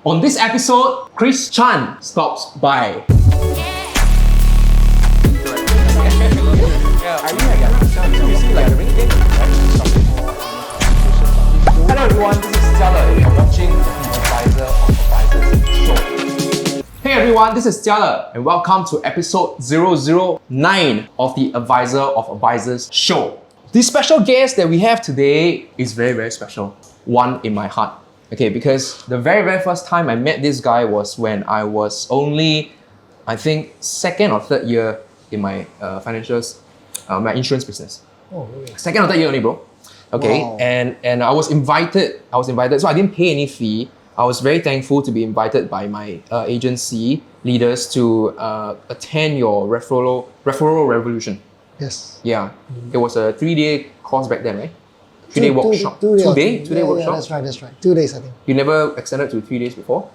On this episode, Chris Chan stops by. Hello everyone, this is Jiale and you're watching the Advisor of Advisors show. Hey everyone, this is Jiale and welcome to episode 009 of the Advisor of Advisors show. The special guest that we have today is very, very special. One in my heart. Okay, because the very, very first time I met this guy was when I was only, I think, second or third year in my my insurance business. Oh, really? Second or third year only, bro. Okay, wow. and I was invited, so I didn't pay any fee. I was very thankful to be invited by my agency leaders to attend your Referral Revolution. Yes. Yeah, it was a 3-day course back then, right? 3-day workshop. Two day workshop? Yeah, that's right. 2 days, I think. You never extended to 3 days before?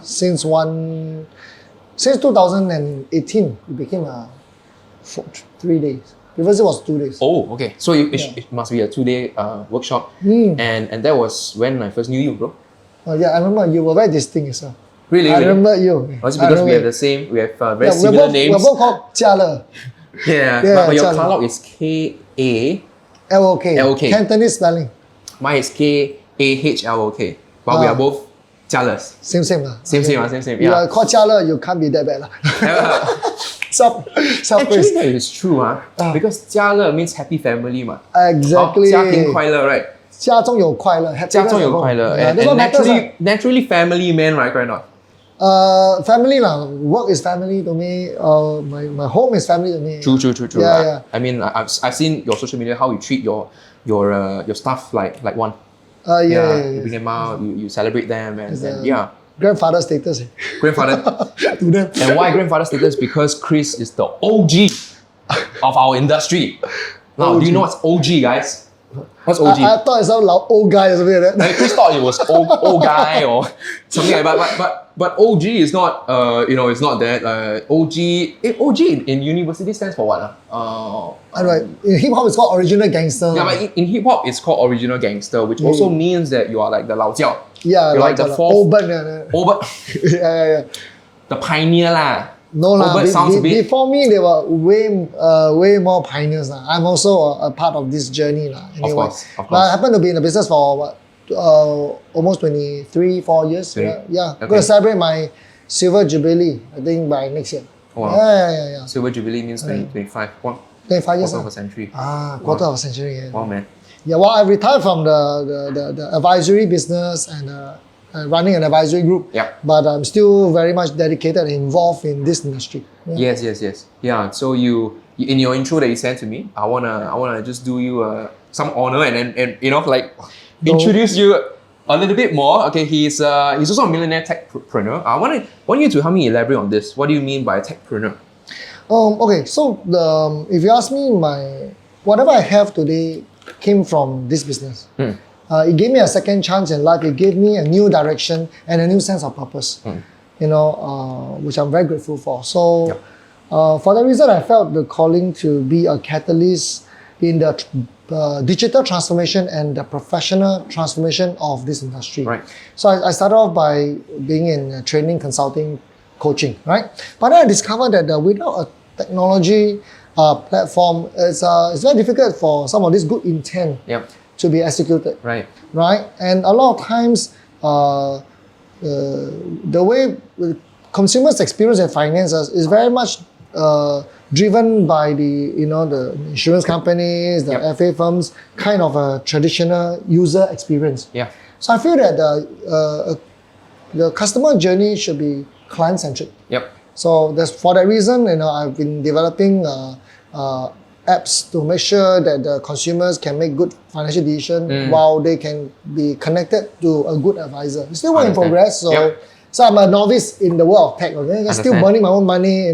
Since 2018, it became 3 days. Because it was 2 days. Oh, okay. So it must be a 2-day workshop. And that was when I first knew you, bro. Oh yeah, I remember you were very distinct as well. Really? I remember you. That's because we have very similar names. We're both called Jiale. Yeah, but your Kalok is K-A... L-O-K. Cantonese spelling. Mine is K-A-H-L-O-K. But we are both Jiales. Same. Same. You are called Jiale, you can't be that bad. Actually, that is true, because Jiale means happy family. Exactly. 家庭快乐, right? 家中有快乐. 家中有快乐. And naturally family man, right or not? Family lah. Work is family to me. My home is family to me. True. Yeah. I mean, I've seen your social media, how you treat your staff like one. You bring them out, you celebrate them, and grandfather status. Grandfather. To them. And why grandfather status? Because Chris is the OG of our industry. Now, do you know what's OG, guys? What's OG? I thought it sounded like old guy or something like that. Like Chris thought it was old guy or something like that. But OG is not it's not that. OG in university stands for what? Anyway, in hip hop it's called original gangster. Yeah, but in hip hop it's called original gangster, which also means that you are like the 老教. Yeah, you're like the fourth. Old yeah. The pioneer lah. No lah. Before me, there were way more pioneers lah. I'm also a part of this journey lah. Anyway. Of course. But I happen to be in the business for almost 4 years. Okay. Yeah. I'm going to celebrate my silver jubilee, I think, by next year. Wow. Yeah. Silver jubilee means 25. 25 years. Quarter of a century. Quarter of a century. Yeah. Wow, man. Yeah, well, I retired from the advisory business and running an advisory group. Yeah. But I'm still very much dedicated and involved in this industry. Yeah. Yes. Yeah. So you in your intro that you sent to me, I wanna just do you some honor and introduce you a little bit more. Okay, he's also a millionaire techpreneur. I want you to help me elaborate on this. What do you mean by techpreneur? Okay, so if you ask me, whatever I have today came from this business. It gave me a second chance in life. It gave me a new direction and a new sense of purpose. Which I'm very grateful for. So, for that reason, I felt the calling to be a catalyst in the digital transformation and the professional transformation of this industry. Right. So I started off by being in training, consulting, coaching, right? But then I discovered that without a technology platform, it's very difficult for some of this good intent to be executed. Right. And a lot of times, the way consumers experience their finances is very much driven by the insurance companies, the FA firms, kind of a traditional user experience. Yeah. So I feel that the customer journey should be client-centric. Yep. So for that reason, I've been developing apps to make sure that the consumers can make good financial decisions while they can be connected to a good advisor. It's still work in progress. So I'm a novice in the world of tech. Okay, I'm still burning my own money.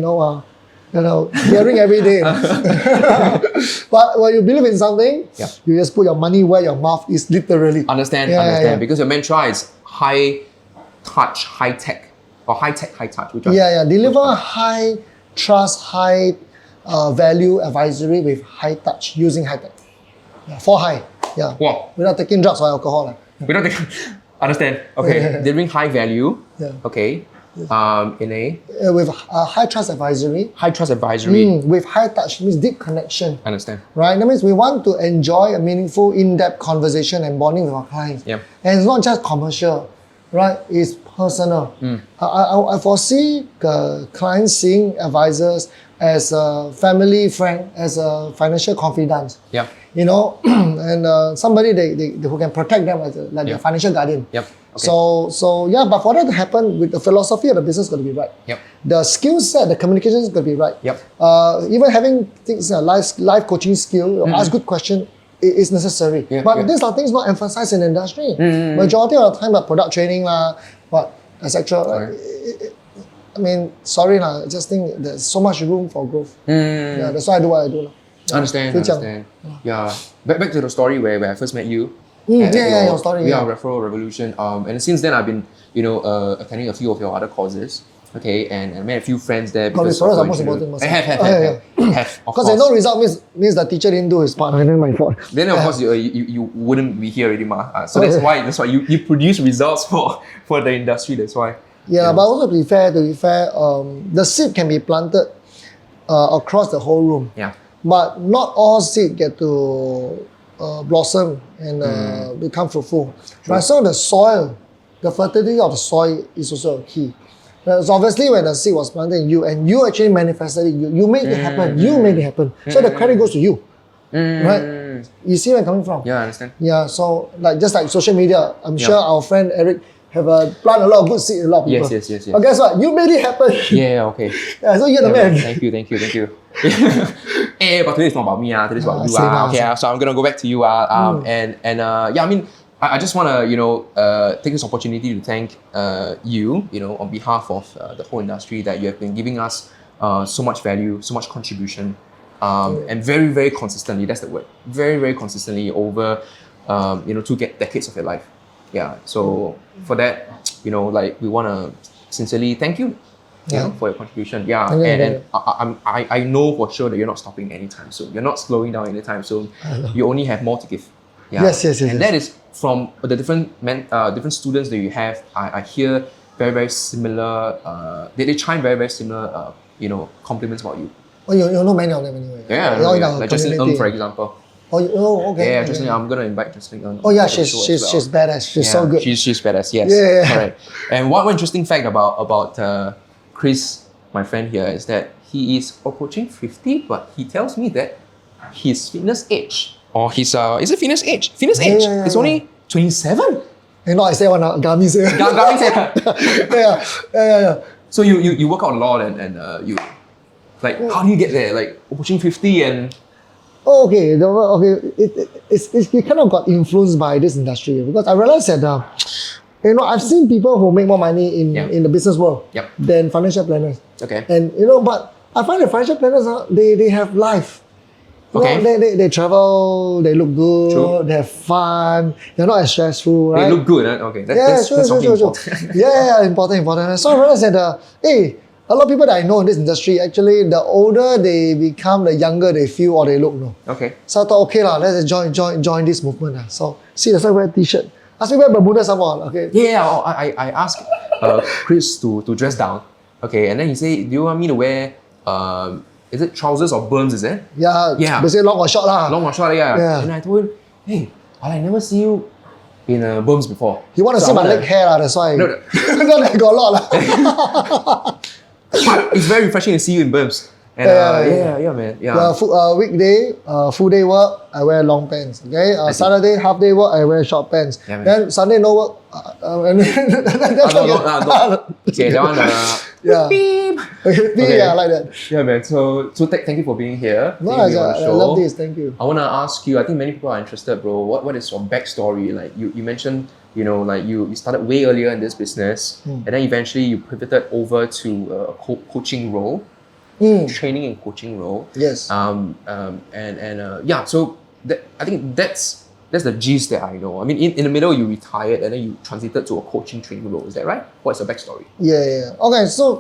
Hearing every day. But when you believe in something, you just put your money where your mouth is, literally. Understand. Because your mantra is high touch, high tech, or high tech, high touch. Deliver high trust, high value advisory with high touch, using high tech. For high. Wow. Without taking drugs or alcohol. Without taking. Understand. Okay. Delivering high value. Yeah. Okay. In a With high trust advisory. high trust advisory. With high touch means deep connection. Understand. Right? That means we want to enjoy a meaningful, in-depth conversation and bonding with our clients. Yep. And it's not just commercial, right? It's personal. I foresee clients seeing advisors as a family friend, as a financial confidant. Yeah. You know, and somebody who can protect them as their financial guardian. Yep. Okay. So yeah, but for that to happen, with the philosophy of the business got to be right. Yep. The skill set, the communication is got to be right. Yep. Even having things life coaching skill, ask good question is necessary. But these are things not emphasized in the industry. Majority of the time, but product training etc. I mean, sorry lah. I just think there's so much room for growth. Yeah, that's why I do what I do. Understand. Yeah. Back to the story where I first met you. Your story. We are Referral Revolution. And since then I've been, attending a few of your other courses. Okay, and I made a few friends there. Because referrals are most important. Have. Because no result means the teacher didn't do his part. And then my fault. Then of course you wouldn't be here already, ma. So that's why you produce results for the industry. That's why. Yeah, but also to be fair, the seed can be planted across the whole room. Yeah. But not all seed get to blossom and become fruitful. Right? So the soil, the fertility of the soil is also a key. So obviously when the seed was planted in you and you actually manifested it, you made it happen. You made it happen. So the credit goes to you. Right? You see where I'm coming from? Yeah, I understand. Yeah, so just like social media, I'm sure our friend Eric have plant a lot of good seed in a lot of people. Yes. But guess what? You made it happen. Yeah, okay. Yeah, so you're the man. Thank you. But today it's not about me. Today it's about you. Okay, so I'm gonna go back to you. I mean, I just wanna take this opportunity to thank you on behalf of the whole industry that you have been giving us so much value, so much contribution, and very, very consistently. That's the word. Very, very consistently over 2 decades of your life. Yeah. So for that, we wanna sincerely thank you. For your contribution. Yeah. And I know for sure that you're not stopping anytime soon. You're not slowing down anytime soon. You only have more to give. Yeah. Yes. And that is from the different students that you have. I hear very, very similar. They chime very, very similar. Compliments about you. Oh, you know many of them anyway. Yeah. Like Jocelyn Ng, for example. Okay. Yeah, Jocelyn. I'm gonna invite Jocelyn Ng. Oh yeah, she's badass. She's so good. She's badass. Yes. Yeah. All right. And one interesting fact about Chris, my friend here, is that he is approaching 50, but he tells me that his fitness age, or his is it fitness age? Fitness age is only 27. I say one Garmin say. Garmin say. Yeah. So you work out a lot and you how do you get there? Like approaching 50 and. Okay. It kind of got influenced by this industry because I realized that I've seen people who make more money in the business world than financial planners. Okay. And but I find that financial planners they have life. They travel, they look good, True. they have fun, they're not as stressful, right? They look good, okay. That's something important. important. So I realized that a lot of people that I know in this industry, actually, the older they become, the younger they feel or they look. No? Okay. So I thought, okay, let's join this movement. So see, that's why I wear a t-shirt. Ask me wear Bermuda someone, okay? Yeah, I asked Chris to dress down, okay, and then he said, do you want me to wear, is it trousers or berms, is it? Yeah. Basically long or short lah. Long or short, yeah. And I told him, hey, I never see you in berms before. You want to see my leg hair lah, that's why. No. I got a lot lah. But it's very refreshing to see you in berms. And man. Yeah. Weekday, full day work, I wear long pants. Okay. Saturday, half day work, I wear short pants. Yeah, then Sunday no work. Okay, that one. Yeah, I like that. Yeah, man. So thank you for being here. No, I love this. Thank you. I wanna ask you. I think many people are interested, bro. What is your backstory? Like you mentioned, you started way earlier in this business, and then eventually you pivoted over to a coaching role. Training and coaching role. Yes. So I think that's the gist that I know. I mean, in the middle you retired and then you transited to a coaching training role. Is that right? What's your backstory? Yeah. Okay, so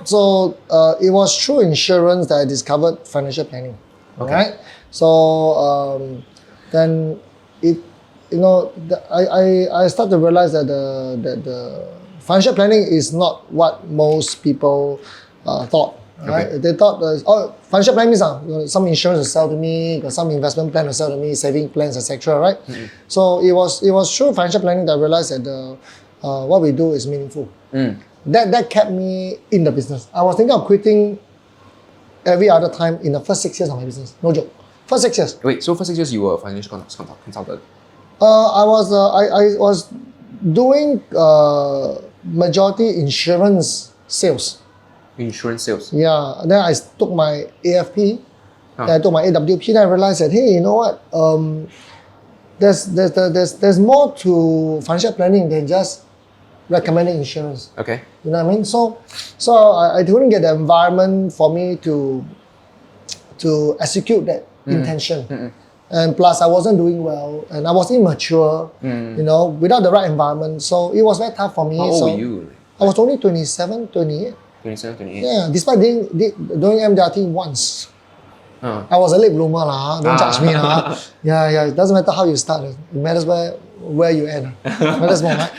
it was through insurance that I discovered financial planning. Okay. Right? So then I start to realize that the financial planning is not what most people thought. Right? Okay. They thought financial planning means some insurance to sell to me, got some investment plan to sell to me, saving plans, etc. Right? So it was through financial planning that I realized that what we do is meaningful. That kept me in the business. I was thinking of quitting every other time in the first 6 years of my business. No joke. First 6 years. Wait, so for 6 years you were a financial consultant? I was doing majority insurance sales. Insurance sales? Yeah. Then I took my AFP. Then I took my AWP. Then I realized that, hey, you know what? There's more to financial planning than just recommending insurance. Okay. You know what I mean? So I couldn't get the environment for me to execute that intention. And plus I wasn't doing well and I was immature, without the right environment. So it was very tough for me. How old were you? I was only 27, 28. 27, 28? Yeah, despite doing MDRT once. I was a late bloomer lah. Don't judge me lah. Yeah. It doesn't matter how you start. It matters where you end. Matters more, right?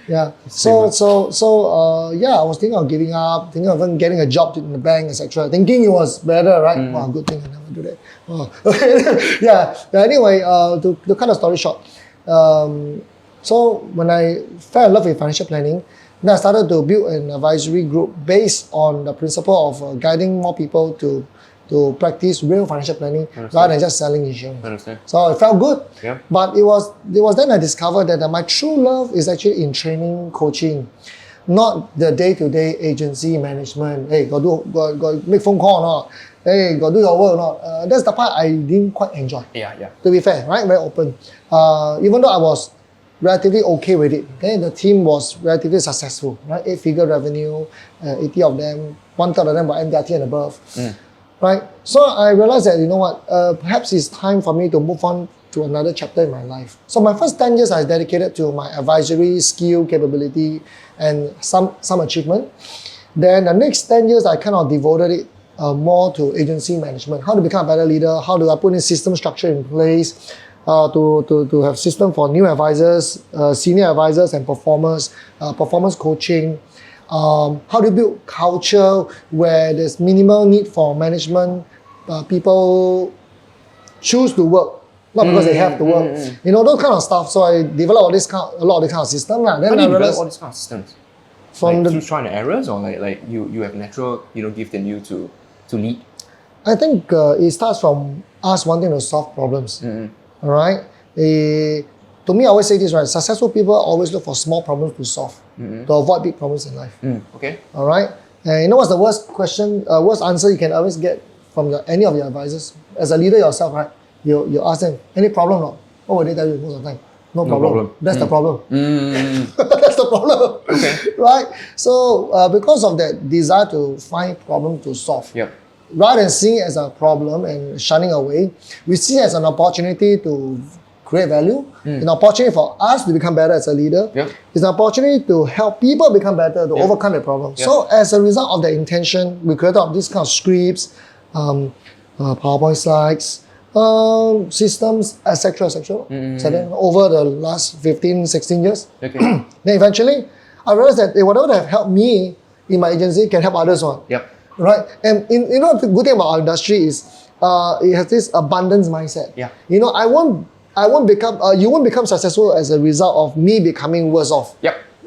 Yeah. So I was thinking of giving up, thinking of even getting a job in the bank, etc. Thinking it was better, right? Wow, good thing I never do that. Oh, okay. Yeah. Anyway, to cut the story short, so when I fell in love with financial planning, then I started to build an advisory group based on the principle of guiding more people to practice real financial planning rather than just selling insurance. So it felt good. Yeah. But it was then I discovered that my true love is actually in training, coaching, not the day-to-day agency management. Hey, got make phone call or not? Hey, got do your work or not? That's the part I didn't quite enjoy. Yeah. To be fair, right? Very open. Even though I was relatively okay with it, okay? The team was relatively successful, right? 8-figure revenue, 80 of them, 1/3 of them were MDRT and above. Right? So I realized that, you know what, perhaps it's time for me to move on to another chapter in my life. So my first 10 years I dedicated to my advisory skill, capability, and some achievement. Then the next 10 years I kind of devoted it more to agency management. How to become a better leader, how do I put in system structure in place, to have system for new advisors, senior advisors and performers, performance coaching. How do you build culture where there's minimal need for management? People choose to work, not because they have to work. Those kind of stuff. So I developed a lot of this kind of system. Then How do I you realized develop all these kind of systems? from through trial and errors, or like you have natural gift in you to lead? I think it starts from us wanting to solve problems. All right. To me, I always say this, right? Successful people always look for small problems to solve, to avoid big problems in life. Okay. All right. And you know what's the worst answer you can always get from any of your advisors? As a leader yourself, right? You ask them, any problem or not? What would they tell you most of the time? No problem. That's the problem. That's the problem. Okay. Right? So because of that desire to find problem to solve, rather than seeing it as a problem and shunning away, we see it as an opportunity to create value, an opportunity for us to become better as a leader. It's an opportunity to help people become better, to overcome the problem. So as a result of the intention, we created this kind of scripts, PowerPoint slides, systems, etc. So then over the last 15, 16 years, then eventually I realized that whatever that have helped me in my agency can help others on. Right? And the good thing about our industry is it has this abundance mindset. I won't become, you won't become successful as a result of me becoming worse off.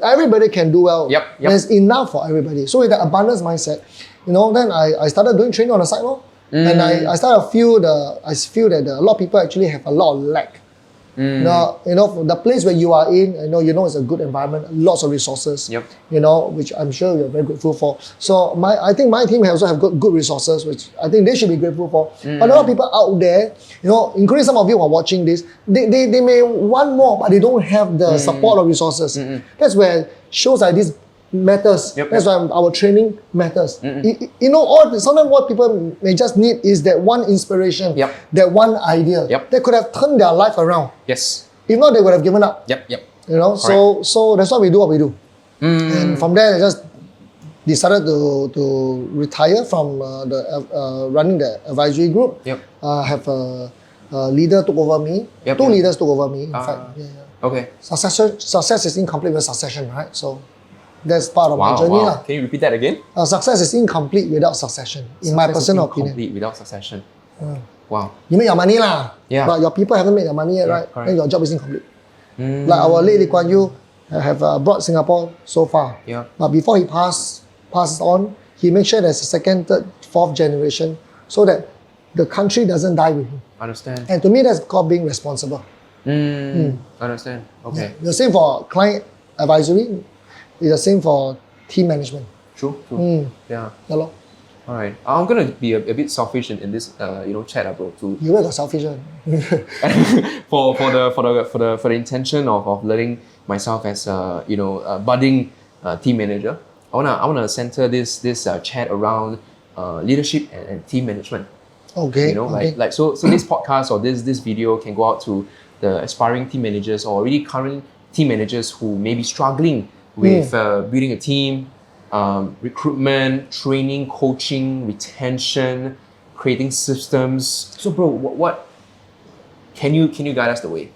Everybody can do well. There's enough for everybody. So with the abundance mindset, then I started doing training on the side. And I started to feel that a lot of people actually have a lot of lack. The place where you are in, it's a good environment, lots of resources, which I'm sure you're very grateful for. So I think my team also have good resources, which I think they should be grateful for. But a lot of people out there, including some of you who are watching this, they may want more, but they don't have the support or resources. That's where shows like this matters. That's why our training matters. Sometimes what people may just need is that one inspiration, that one idea that could have turned their life around. If not, they would have given up. So that's why we do what we do. And from there, I just decided to retire from running the advisory group. Have leader took over me. Yep, Two yep. leaders took over me, in fact. Okay. Success is incomplete with succession, right? So that's part of my Wow, journey. wow. Can you repeat that again? Success is incomplete without succession, in my personal opinion. Incomplete without succession. Wow. You make your money lah, Yeah. but your people haven't made their money yet, right? correct. Then your job is incomplete. Like our late Lee Kuan Yew have brought Singapore so far. Yeah. But before he passes on, he makes sure there's a second, third, fourth generation so that the country doesn't die with him. Understand. And to me, that's called being responsible. Understand. Okay. The same for client advisory. It's the same for team management. True. Yeah. Yeah, lor. All right. I'm gonna be a bit selfish in this chat, bro. To You were got selfish one. for the intention of learning myself as a budding team manager. I wanna center this chat around leadership and team management. Okay. Like so this podcast or this video can go out to the aspiring team managers or already current team managers who may be struggling with building a team, recruitment, training, coaching, retention, creating systems. So, bro, what can you guide us the way?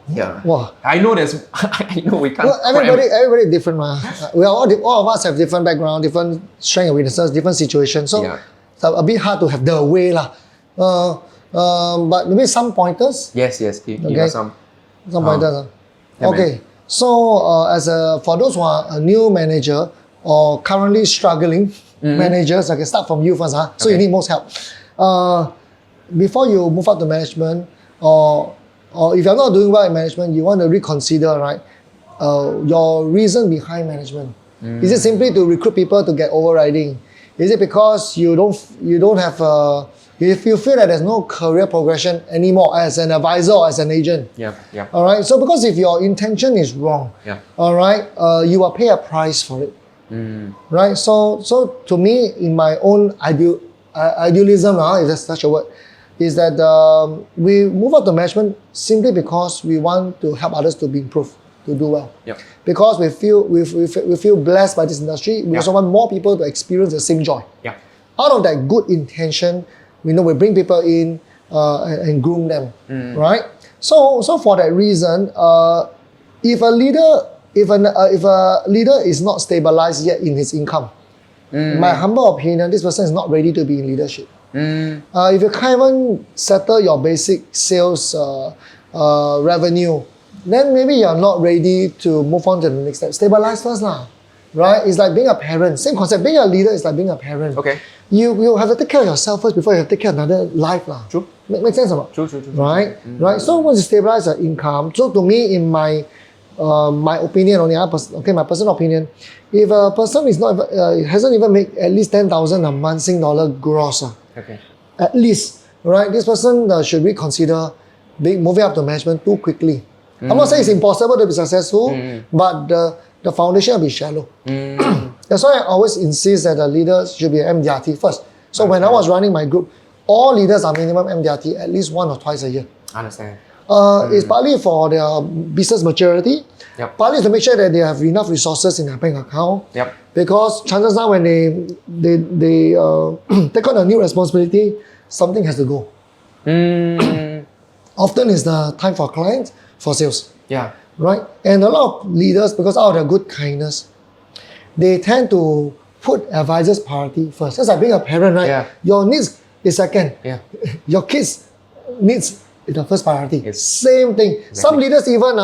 Yeah. Wow. I know we can't. Well, everybody different, we are all of us have different background, different strength and weaknesses, different situations. So it's a bit hard to have the way lah. But maybe some pointers. Yes. Give us some pointers. Yeah, okay. man. So for those who are a new manager or currently struggling managers, I can start from you first. So you need most help. Before you move up to management, or if you're not doing well in management, you want to reconsider, right? Your reason behind management. Is it simply to recruit people to get overriding? Is it because you don't have if you feel that there's no career progression anymore as an advisor or as an agent? Yeah. All right. So because if your intention is wrong, all right, you will pay a price for it. Right. So to me, in my own idealism, if that's such a word, is that we move up to management simply because we want to help others to be improved, to do well. Yep. Because we feel blessed by this industry. We also want more people to experience the same joy. Yeah. Out of that good intention, we bring people in and groom them, right? So for that reason, if a leader is not stabilized yet in his income, in my humble opinion, this person is not ready to be in leadership. If you can't even settle your basic sales revenue, then maybe you're not ready to move on to the next step. Stabilize first lah, right? It's like being a parent. Same concept. Being a leader is like being a parent. Okay. You have to take care of yourself first before you have to take care of another life lah. True. Make sense or not? True. Right? Right. So once you stabilize your income, so to me, in my opinion, my personal opinion, if a person is not hasn't even made at least 10,000 a month Sing dollar gross, Okay. at least, right? This person should reconsider moving up to management too quickly. I'm not saying it's impossible to be successful, but the foundation will be shallow. That's why I always insist that the leaders should be MDRT first. So when I was running my group, all leaders are minimum MDRT at least 1 or twice a year. Understand. It's partly for their business maturity, partly to make sure that they have enough resources in their bank account. Because chances are when they take on a new responsibility, something has to go. Often it's the time for clients, for sales. Yeah. Right? And a lot of leaders, because out of their good kindness, they tend to put advisors' priority first. Just like being a parent, right? Yeah. Your needs is second. Yeah. Your kids' needs is the first priority. Yes. Same thing. Exactly. Some leaders even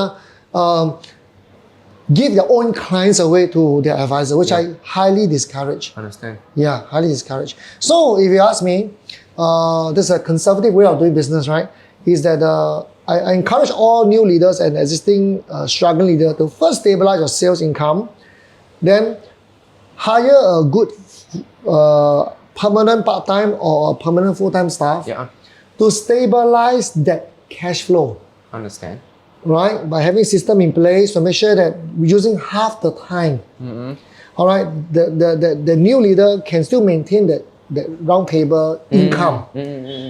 give their own clients away to their advisor, which I highly discourage. Understand. Yeah, highly discourage. So if you ask me, this is a conservative way of doing business, right? Is that I encourage all new leaders and existing struggling leaders to first stabilize your sales income, then hire a good permanent part-time or a permanent full-time staff to stabilize that cash flow. Understand. Right? By having system in place to make sure that we're using half the time. All right, the new leader can still maintain that round table income,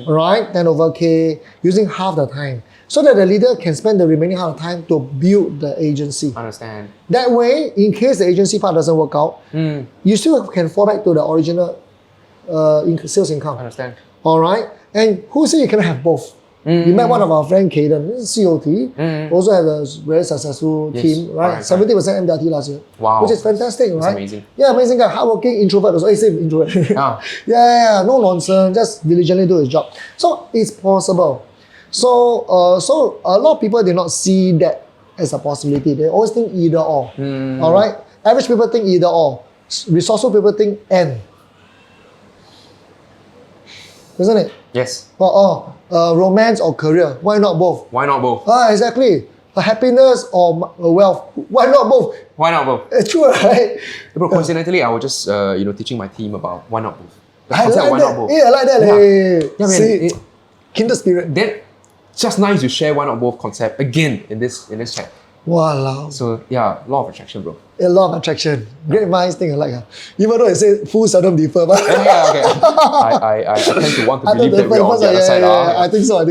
right? 10 over K, using half the time. So that the leader can spend the remaining half the time to build the agency. Understand. That way, in case the agency part doesn't work out, you still can fall back to the original sales income. Understand. All right? And who said you cannot have both? We met one of our friend, Caden, this is COT, also had a very successful team, right? 70% MDRT last year, which is fantastic, right? That's amazing. Yeah, amazing guy, hardworking, introvert also. Same introvert. Yeah, no nonsense, just diligently do his job. So it's possible. So a lot of people did not see that as a possibility. They always think either or. All right, average people think either or. Resourceful people think and. Isn't it? Yes. Romance or career? Why not both? Why not both? Exactly. Happiness or wealth? Why not both? Why not both? It's true, right? Bro, coincidentally, I was just teaching my team about why not both. I like why that. not both? Yeah, I like that. Yeah, man, See, kindred spirit. Then, just nice you share why not both concept again in this chat. Wow. So yeah, law of attraction, bro. A lot of attraction. Great minds think alike. Even though it says fools seldom differ, but Okay. I tend to want to believe that we're on the other side. I think so.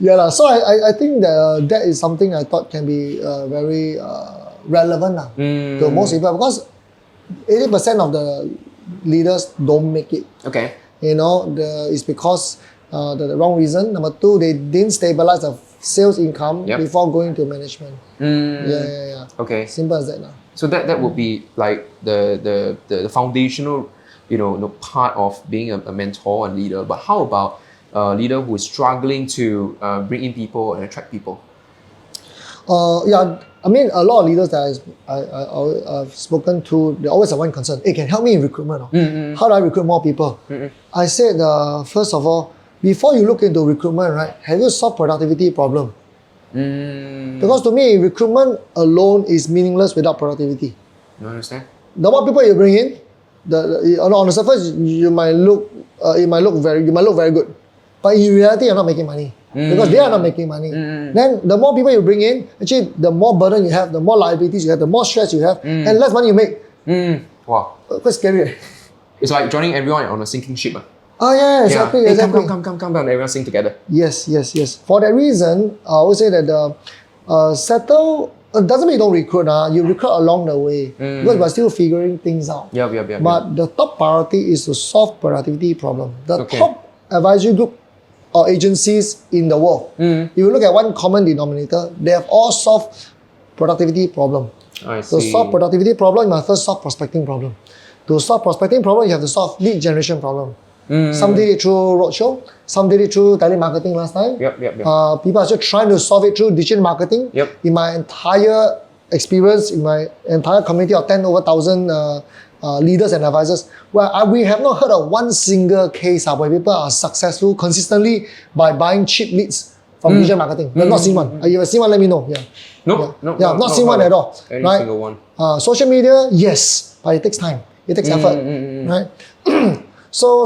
Yeah. So I think that is something I thought can be very relevant to most people, because 80% of the leaders don't make it. Okay. It's because the wrong reason. Number two, they didn't stabilize the sales income before going to management. Yeah. Okay. Simple as that now. So that would be like the foundational, part of being a mentor and leader. But how about a leader who is struggling to bring in people and attract people? I mean, a lot of leaders that I've spoken to, they always have one concern. Hey, can you help me in recruitment? How do I recruit more people? I said, first of all, before you look into recruitment, right, have you solved productivity problem? Because to me, recruitment alone is meaningless without productivity. You understand? The more people you bring in, on the surface you might look very good, but in reality you're not making money because they are not making money. Then the more people you bring in, actually the more burden you have, the more liabilities you have, the more stress you have, and less money you make. Wow, quite scary. It's like joining everyone on a sinking ship. Yeah, exactly. Hey, come down, everyone sing together. Yes. For that reason, I always say that settle doesn't mean you don't recruit. You recruit along the way because we're still figuring things out. But the top priority is to solve productivity problem. The top advisory group or agencies in the world, if you look at one common denominator, they have all solved productivity problem. I see. To solve productivity problem, you must first solve prospecting problem. To solve prospecting problem, you have to solve lead generation problem. Some did it through roadshow, some did it through telemarketing last time. People are just trying to solve it through digital marketing. In my entire experience, in my entire community of 10 over 1,000 leaders and advisors, we have not heard of one single case where people are successful consistently by buying cheap leads from digital marketing. We've not seen one. You have seen one? Let me know. Not seen one at all. Any single one. Social media, yes, but it takes time. It takes effort, right? So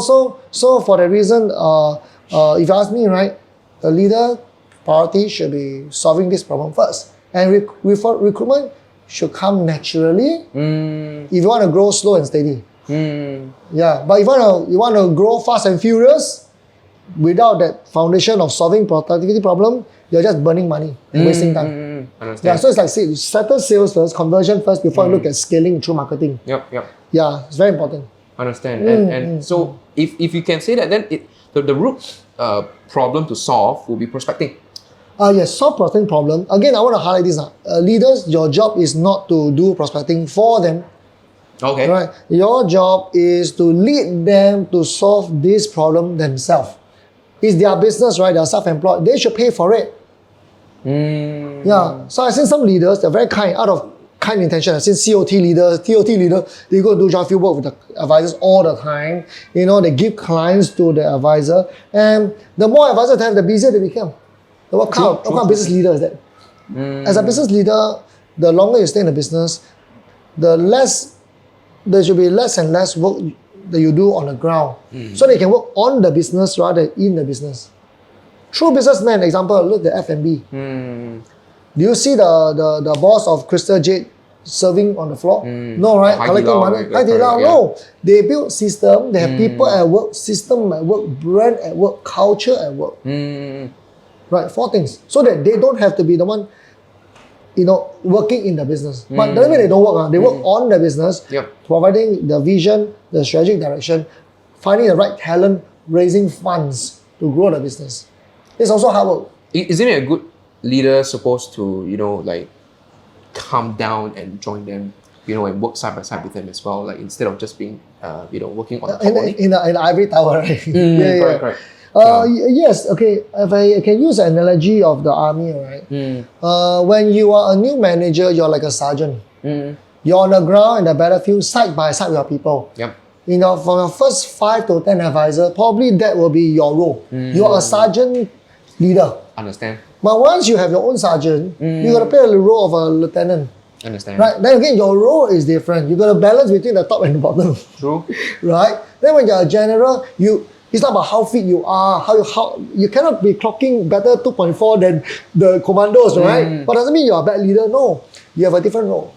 for that reason, if you ask me, right, the leader priority should be solving this problem first, and recruitment should come naturally. If you want to grow slow and steady, but if you want to grow fast and furious, without that foundation of solving productivity problem, you're just burning money and wasting time. So it's like settle sales first, conversion first before you look at scaling through marketing. Yeah, it's very important. Understand. And so if you can say that, then the root problem to solve will be prospecting. Yes, solve prospecting problem. Again, I want to highlight this. Leaders, your job is not to do prospecting for them. Okay. Right. Your job is to lead them to solve this problem themselves. It's their business, right? They're self-employed. They should pay for it. Yeah. So I've seen some leaders, they're very kind, out of kind intention. I've seen COT leaders, TOT leaders, they go do job field work with the advisors all the time. They give clients to the advisor. And the more advisors they have, the busier they become. What kind of business leader is that? As a business leader, the longer you stay in the business, there should be less and less work that you do on the ground. So they can work on the business rather than in the business. True businessman, example, look at F&B. Do you see the boss of Crystal Jade serving on the floor? No, right? Collecting money. No. They build system, they have people at work, system at work, brand at work, culture at work. Right, 4 things. So that they don't have to be the one, working in the business. But doesn't mean they don't work. They work on the business, providing the vision, the strategic direction, finding the right talent, raising funds to grow the business. It's also hard work. Isn't it a good leader supposed to, like calm down and join them, and work side by side with them as well, like instead of just being, working on the top only? In the ivory tower, right? Correct. Yes, okay. If I can use an analogy of the army, right? When you are a new manager, you're like a sergeant. You're on the ground in the battlefield, side by side with your people. Yep. From your first 5 to 10 advisor, probably that will be your role. You're a sergeant leader. Understand. But once you have your own sergeant, you got to play the role of a lieutenant. Understand. Right? Then again, your role is different. You got to balance between the top and the bottom. True. Right? Then when you're a general, it's not about how fit you are, how you cannot be clocking better 2.4 than the commandos, right? But doesn't mean you're a bad leader. No, you have a different role.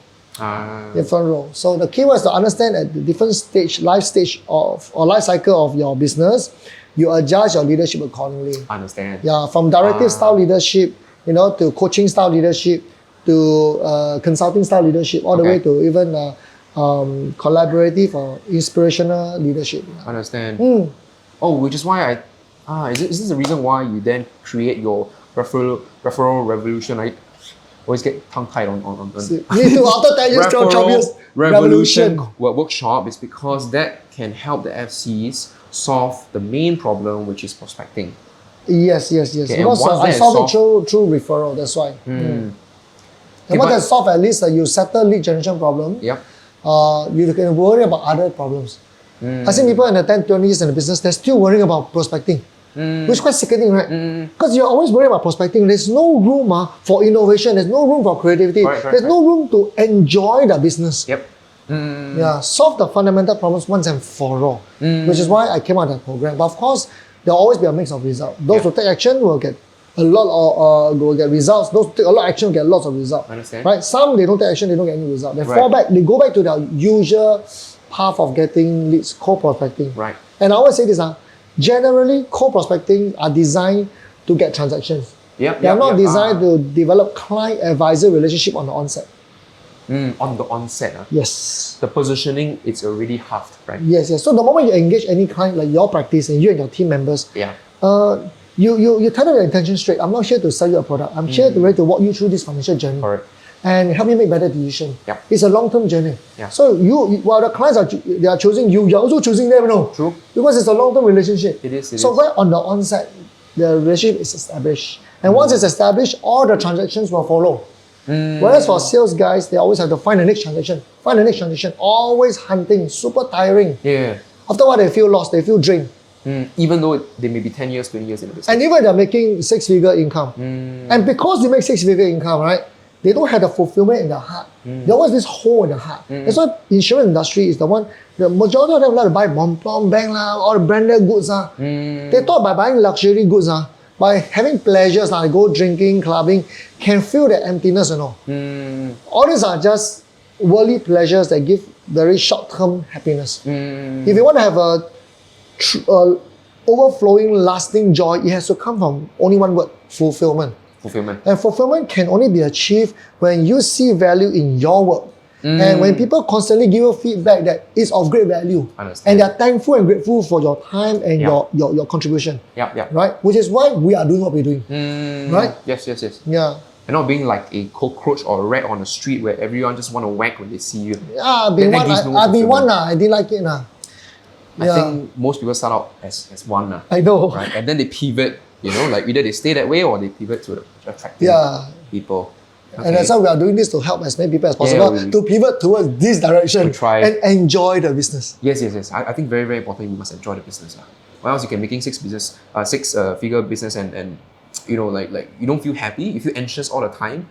Different role. So the key was to understand at the different life cycle of your business, you adjust your leadership accordingly. Understand. Yeah, from directive style leadership, to coaching style leadership, to consulting style leadership, all the way to even collaborative or inspirational leadership. Understand. Oh, which is why is this the reason why you then create your referral revolution? I always get tongue-tied on Me too, after 10 years, 12 years. Revolution workshop is because that can help the FCs solve the main problem, which is prospecting. Yes. Okay, Because I solve it through referral, that's why. And once I solve, at least you settle lead generation problem. Yep. You can worry about other problems. I see people in the 10, 20 years in the business, they're still worrying about prospecting. Which is quite sickening, right? Because you're always worried about prospecting. There's no room for innovation. There's no room for creativity. There's no room to enjoy the business. Yep. Yeah, solve the fundamental problems once and for all. Which is why I came out of that program. But of course, there'll always be a mix of results. Those who take action will get a lot will get results. Those who take a lot of action will get lots of results. Understand. Right? Some they don't take action, they don't get any result. They fall back, they go back to their usual path of getting leads, cold prospecting. Right. And I always say this, generally cold prospecting are designed to get transactions. They are not designed to develop client-advisor relationship on the onset. On the onset. Yes. The positioning, it's already halved, right? Yes. So the moment you engage any client, like your practice and you and your team members, you tell them your intention straight. I'm not here to sell you a product. I'm here to walk you through this financial journey. Correct. And help you make better decisions. Yep. It's a long-term journey. Yeah. So while the clients are choosing you, you're also choosing them, True. Because it's a long-term relationship. It is. So right on the onset, the relationship is established. And once it's established, all the transactions will follow. Whereas for sales guys, they always have to find the next transaction. Always hunting, super tiring. Yeah. After a while, they feel lost, they feel drained. Even though they may be 10 years, 20 years in the business. And even they're making 6-figure income. And because they make 6-figure income, right, they don't have the fulfillment in their heart. There was this hole in the heart. That's why insurance industry is the majority of them like to buy Montblanc Bank all the branded goods. They thought by buying luxury goods, by having pleasures, like go drinking, clubbing, can feel the emptiness, All these are just worldly pleasures that give very short-term happiness. If you want to have a overflowing, lasting joy, it has to come from only one word: fulfillment. And fulfillment can only be achieved when you see value in your work. And when people constantly give you feedback that is of great value, and they're thankful and grateful for your time and your contribution. Right? Which is why we are doing what we're doing. Right? Yes. Yeah. And not being like a cockroach or a rat on the street where everyone just want to whack when they see you. Yeah, I've been one. I didn't like it. I think most people start out as one. I know. Right? And then they pivot, like either they stay that way or they pivot to attracting people. Okay. And that's why we are doing this to help as many people as possible to pivot towards this direction and enjoy the business. Yes. I think very, very important. You must enjoy the business. Or else you can making six-figure business and you don't feel happy. You feel anxious all the time.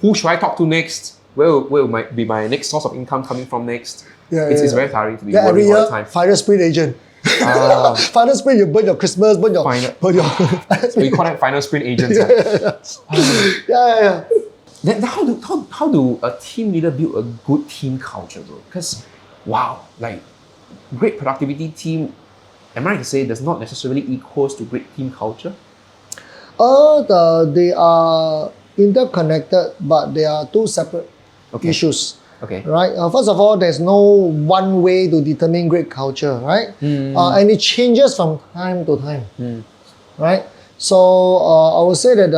Who should I talk to next? Where might be my next source of income coming from next? It's very tiring to be worried all the time. Final sprint agent. Final sprint, you burn your Christmas, burn your. We call that final sprint agents. Yeah. Then how do a team leader build a good team culture, bro? Because great productivity team, am I right to say, does not necessarily equals to great team culture? They are interconnected, but they are two separate issues. Okay. Right. First of all, there's no one way to determine great culture, right? And it changes from time to time. right? So I would say that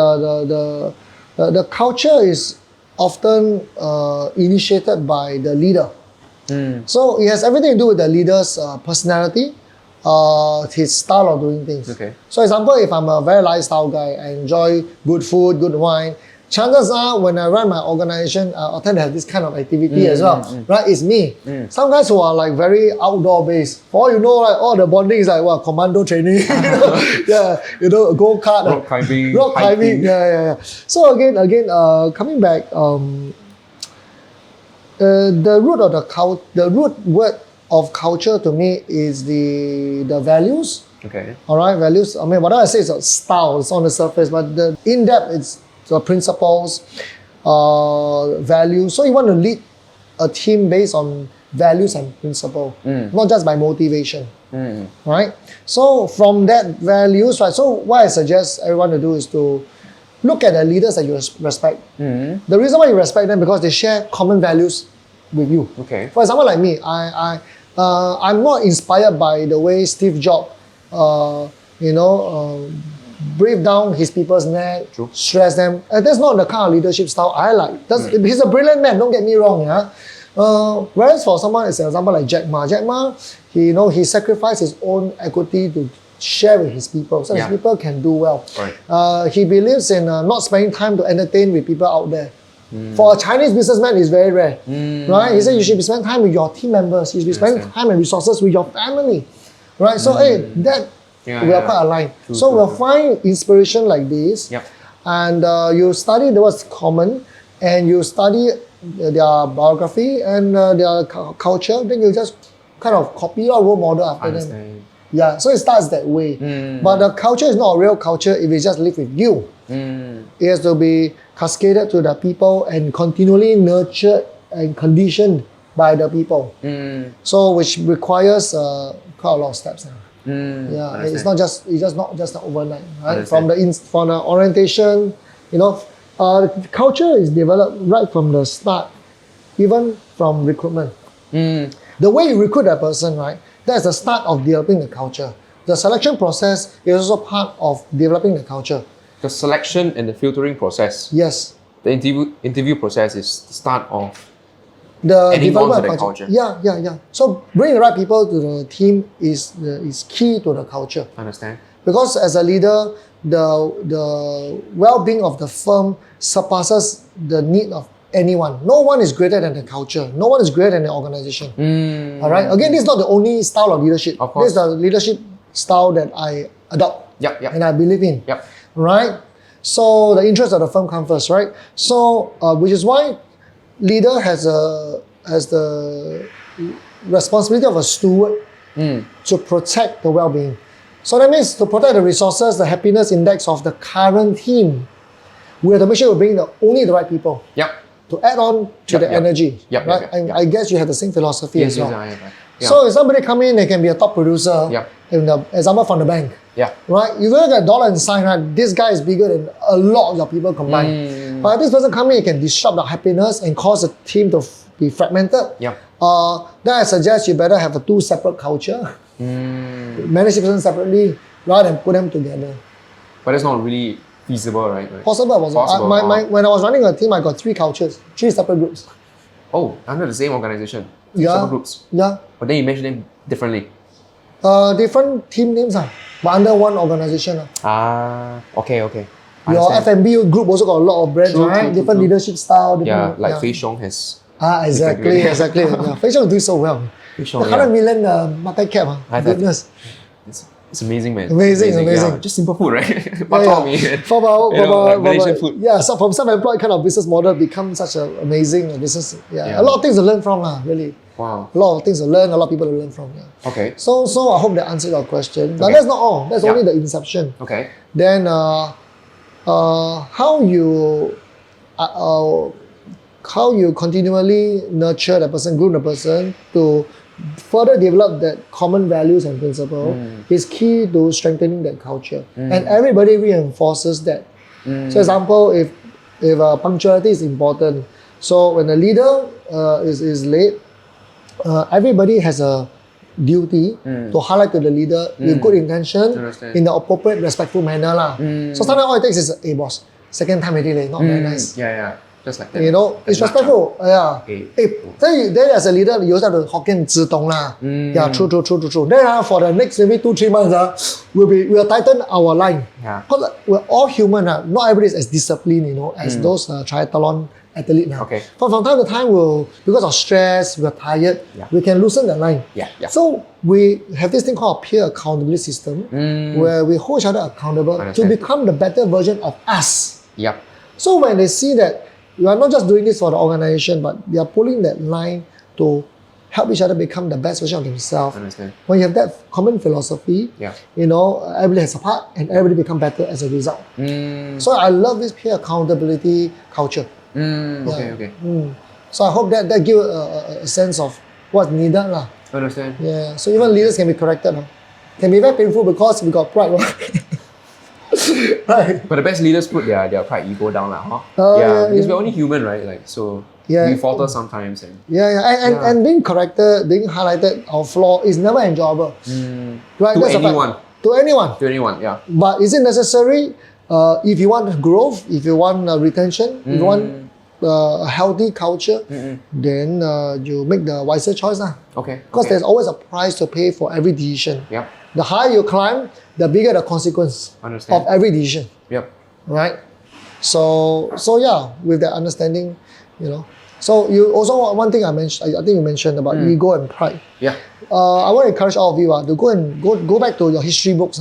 the culture is often initiated by the leader. So it has everything to do with the leader's personality, his style of doing things. Okay. So example, if I'm a very lifestyle guy, I enjoy good food, good wine, chances are when I run my organization, I tend to have this kind of activity as well, right? It's me. Some guys who are like very outdoor based, for all you know, like all the bonding is like what, commando training, go kart, Rock climbing, rock climbing, hiking. yeah. So again, coming back, the root word of culture to me is the values. Okay. All right, values. I mean, what I say is a style. It's on the surface, but the in depth, it's the principles, values. So you want to lead a team based on values and principle, not just by motivation. Right. So from that values, right. So what I suggest everyone to do is to look at the leaders that you respect. The reason why you respect them because they share common values with you. Okay. For example, like me, I'm not inspired by the way Steve Jobs, breathe down his people's neck, stress them. And that's not the kind of leadership style I like. He's a brilliant man, don't get me wrong. Yeah. Whereas for someone, as an example like Jack Ma, he sacrificed his own equity to share with his people, so his people can do well. Right. He believes in not spending time to entertain with people out there. For a Chinese businessman, it's very rare, right? He said you should be spending time with your team members. You should be spending time and resources with your family, right? So we are quite aligned. So we'll find inspiration like this, and you study what's common, and you study their biography and their culture. Then you just kind of copy your role model after them. Yeah, so it starts that way. But the culture is not a real culture if it just live with you. It has to be cascaded to the people and continually nurtured and conditioned by the people. So which requires quite a lot of steps. It's not just overnight, right? From the orientation, culture is developed right from the start, even from recruitment. The way you recruit a person, right? That's the start of developing the culture. The selection process is also part of developing the culture. The selection and the filtering process. Yes. The interview process is the start of the adding on to development the culture. Yeah. So bringing the right people to the team is key to the culture. Understand. Because as a leader, the well-being of the firm surpasses the need of anyone. No one is greater than the culture. No one is greater than the organization. All right. Again, this is not the only style of leadership. Of course. This is the leadership style that I adopt. And I believe in. Right. So the interest of the firm comes first, right? So which is why leader has the responsibility of a steward to protect the well-being. So that means to protect the resources, the happiness index of the current team, we have to make sure we bring only the right people. To add on to the energy. I guess you have the same philosophy as well. So if somebody come in, they can be a top producer. In the example from the bank. Right? You look at dollar and sign, right? This guy is bigger than a lot of your people combined. But if this person come in, he can disrupt the happiness and cause the team to be fragmented. Then I suggest you better have two separate culture. Manage the person separately rather than put them together. But it's not really feasible, right? Possible. When I was running a team, I got 3 cultures, 3 separate groups. Oh, under the same organization? 3 separate groups? But then you mentioned them differently? Different team names, but under one organization. Okay. Your F&B group also got a lot of brands, right? Different leadership style. Like Fei Xiong has... exactly. Fei Xiong is doing so well. 100 million market cap. Goodness. It's amazing, man. Amazing. Yeah, just simple food, right? Malaysian food. Yeah, so from self-employed kind of business model become such an amazing business. A lot of things to learn from, really. Wow. A lot of things to learn, a lot of people to learn from. Okay. So I hope that answered your question. But that's not all. That's only the inception. Okay. Then how you continually nurture the person, groom the person to further develop that common values and principle is key to strengthening that culture. And everybody reinforces that. So example, if punctuality is important, so when the leader is late, everybody has a duty to highlight to the leader with good intention Understand. in the appropriate, respectful manner. So sometimes all it takes is, hey boss, second time already, leh, not very nice. Yeah. Just like that. You know, it's That's respectful. Yeah. Hey. Then as a leader, you also have to Hokkien 知懂 lah. Yeah, true. Then for the next maybe 2-3 months, we'll tighten our line. Yeah. Because we're all human. Not everybody is as disciplined, you know, as those triathlon athlete now. Okay. But from time to time, because of stress, we're tired, we can loosen the line. Yeah. So we have this thing called a peer accountability system, where we hold each other accountable to become the better version of us. Yep. So when they see that you are not just doing this for the organization, but they are pulling that line to help each other become the best version of themselves. Understand. When you have that common philosophy, you know, everybody has a part and everybody become better as a result. So I love this peer accountability culture. Okay. So I hope that gives a sense of what's needed. Understand. Yeah. So even leaders can be corrected. Can be very painful because we got pride. Right. But the best leaders put their pride ego down, huh? Because we're only human, right? Like so, we falter sometimes. And being corrected, being highlighted, our flaw is never enjoyable. Right? To That's anyone. To anyone. To anyone, yeah. But is it necessary? If you want growth, if you want retention, if you want a healthy culture, then you make the wiser choice. Okay. Because there's always a price to pay for every decision. Yep. The higher you climb, the bigger the consequence of every decision. Yep. Right? So yeah, with that understanding, you know. So you also, one thing I mentioned, I think you mentioned about ego and pride. Yeah. I want to encourage all of you to go back to your history books.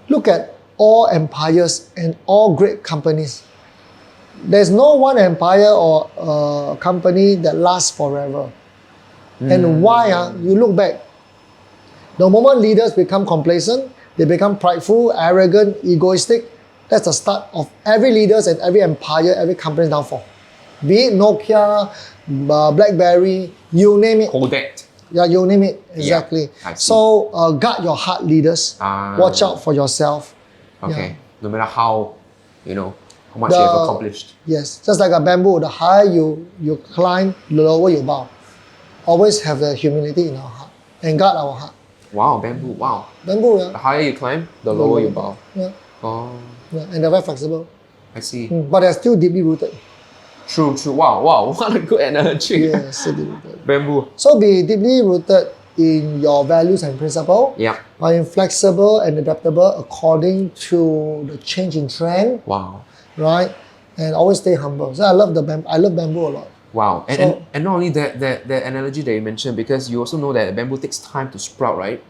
Look at all empires and all great companies. There's no one empire or company that lasts forever. And why? You look back. The moment leaders become complacent, they become prideful, arrogant, egoistic, that's the start of every leaders and every empire, every company's downfall. Be it Nokia, BlackBerry, you name it. Kodak. Yeah, you name it. Exactly. So guard your heart, leaders. Watch out for yourself. Okay. Yeah. No matter how much you have accomplished. Yes. Just like a bamboo, the higher you climb, the lower you bow. Always have the humility in our heart and guard our heart. Wow, bamboo. Wow. Bamboo, yeah. The higher you climb, the lower you bow. Yeah. Oh. Yeah, and they're very flexible. I see. But they're still deeply rooted. True. Wow. What a good analogy. Yeah, so deeply rooted. Bamboo. So be deeply rooted in your values and principle. Yeah. But inflexible and adaptable according to the changing trend. Wow. Right? And always stay humble. So I love bamboo a lot. Wow. And not only that, the analogy that you mentioned, because you also know that bamboo takes time to sprout, right?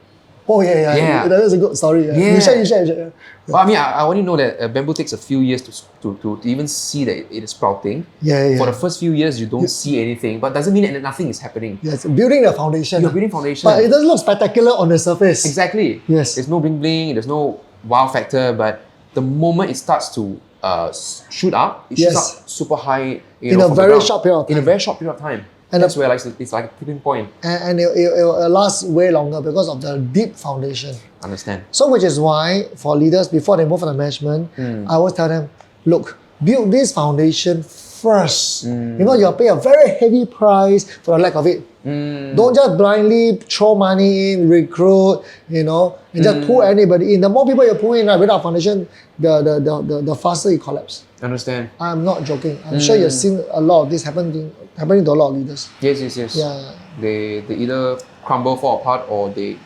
Oh, yeah. That is a good story. Yeah. You share. Well, I mean, I only know that bamboo takes a few years to even see that it is sprouting. Yeah. For the first few years, you don't see anything, but doesn't mean that nothing is happening. Yes, building the foundation. You're building foundation. But it doesn't look spectacular on the surface. Exactly. Yes. There's no bling bling, there's no wow factor, but the moment it starts to shoot up, it shoots up super high. In a very short period of time. In a very short period of time. And that's where it's like a tipping point. And it lasts way longer because of the deep foundation. Understand. So which is why for leaders, before they move on the management, I always tell them, look, build this foundation first. You'll pay a very heavy price for the lack of it. Don't just blindly throw money in, recruit, and just pull anybody in. The more people you pull in without foundation, the faster it collapses. Understand. I'm not joking. I'm sure you've seen a lot of this happening to a lot of leaders. Yes. Yeah. They either crumble, fall apart, or they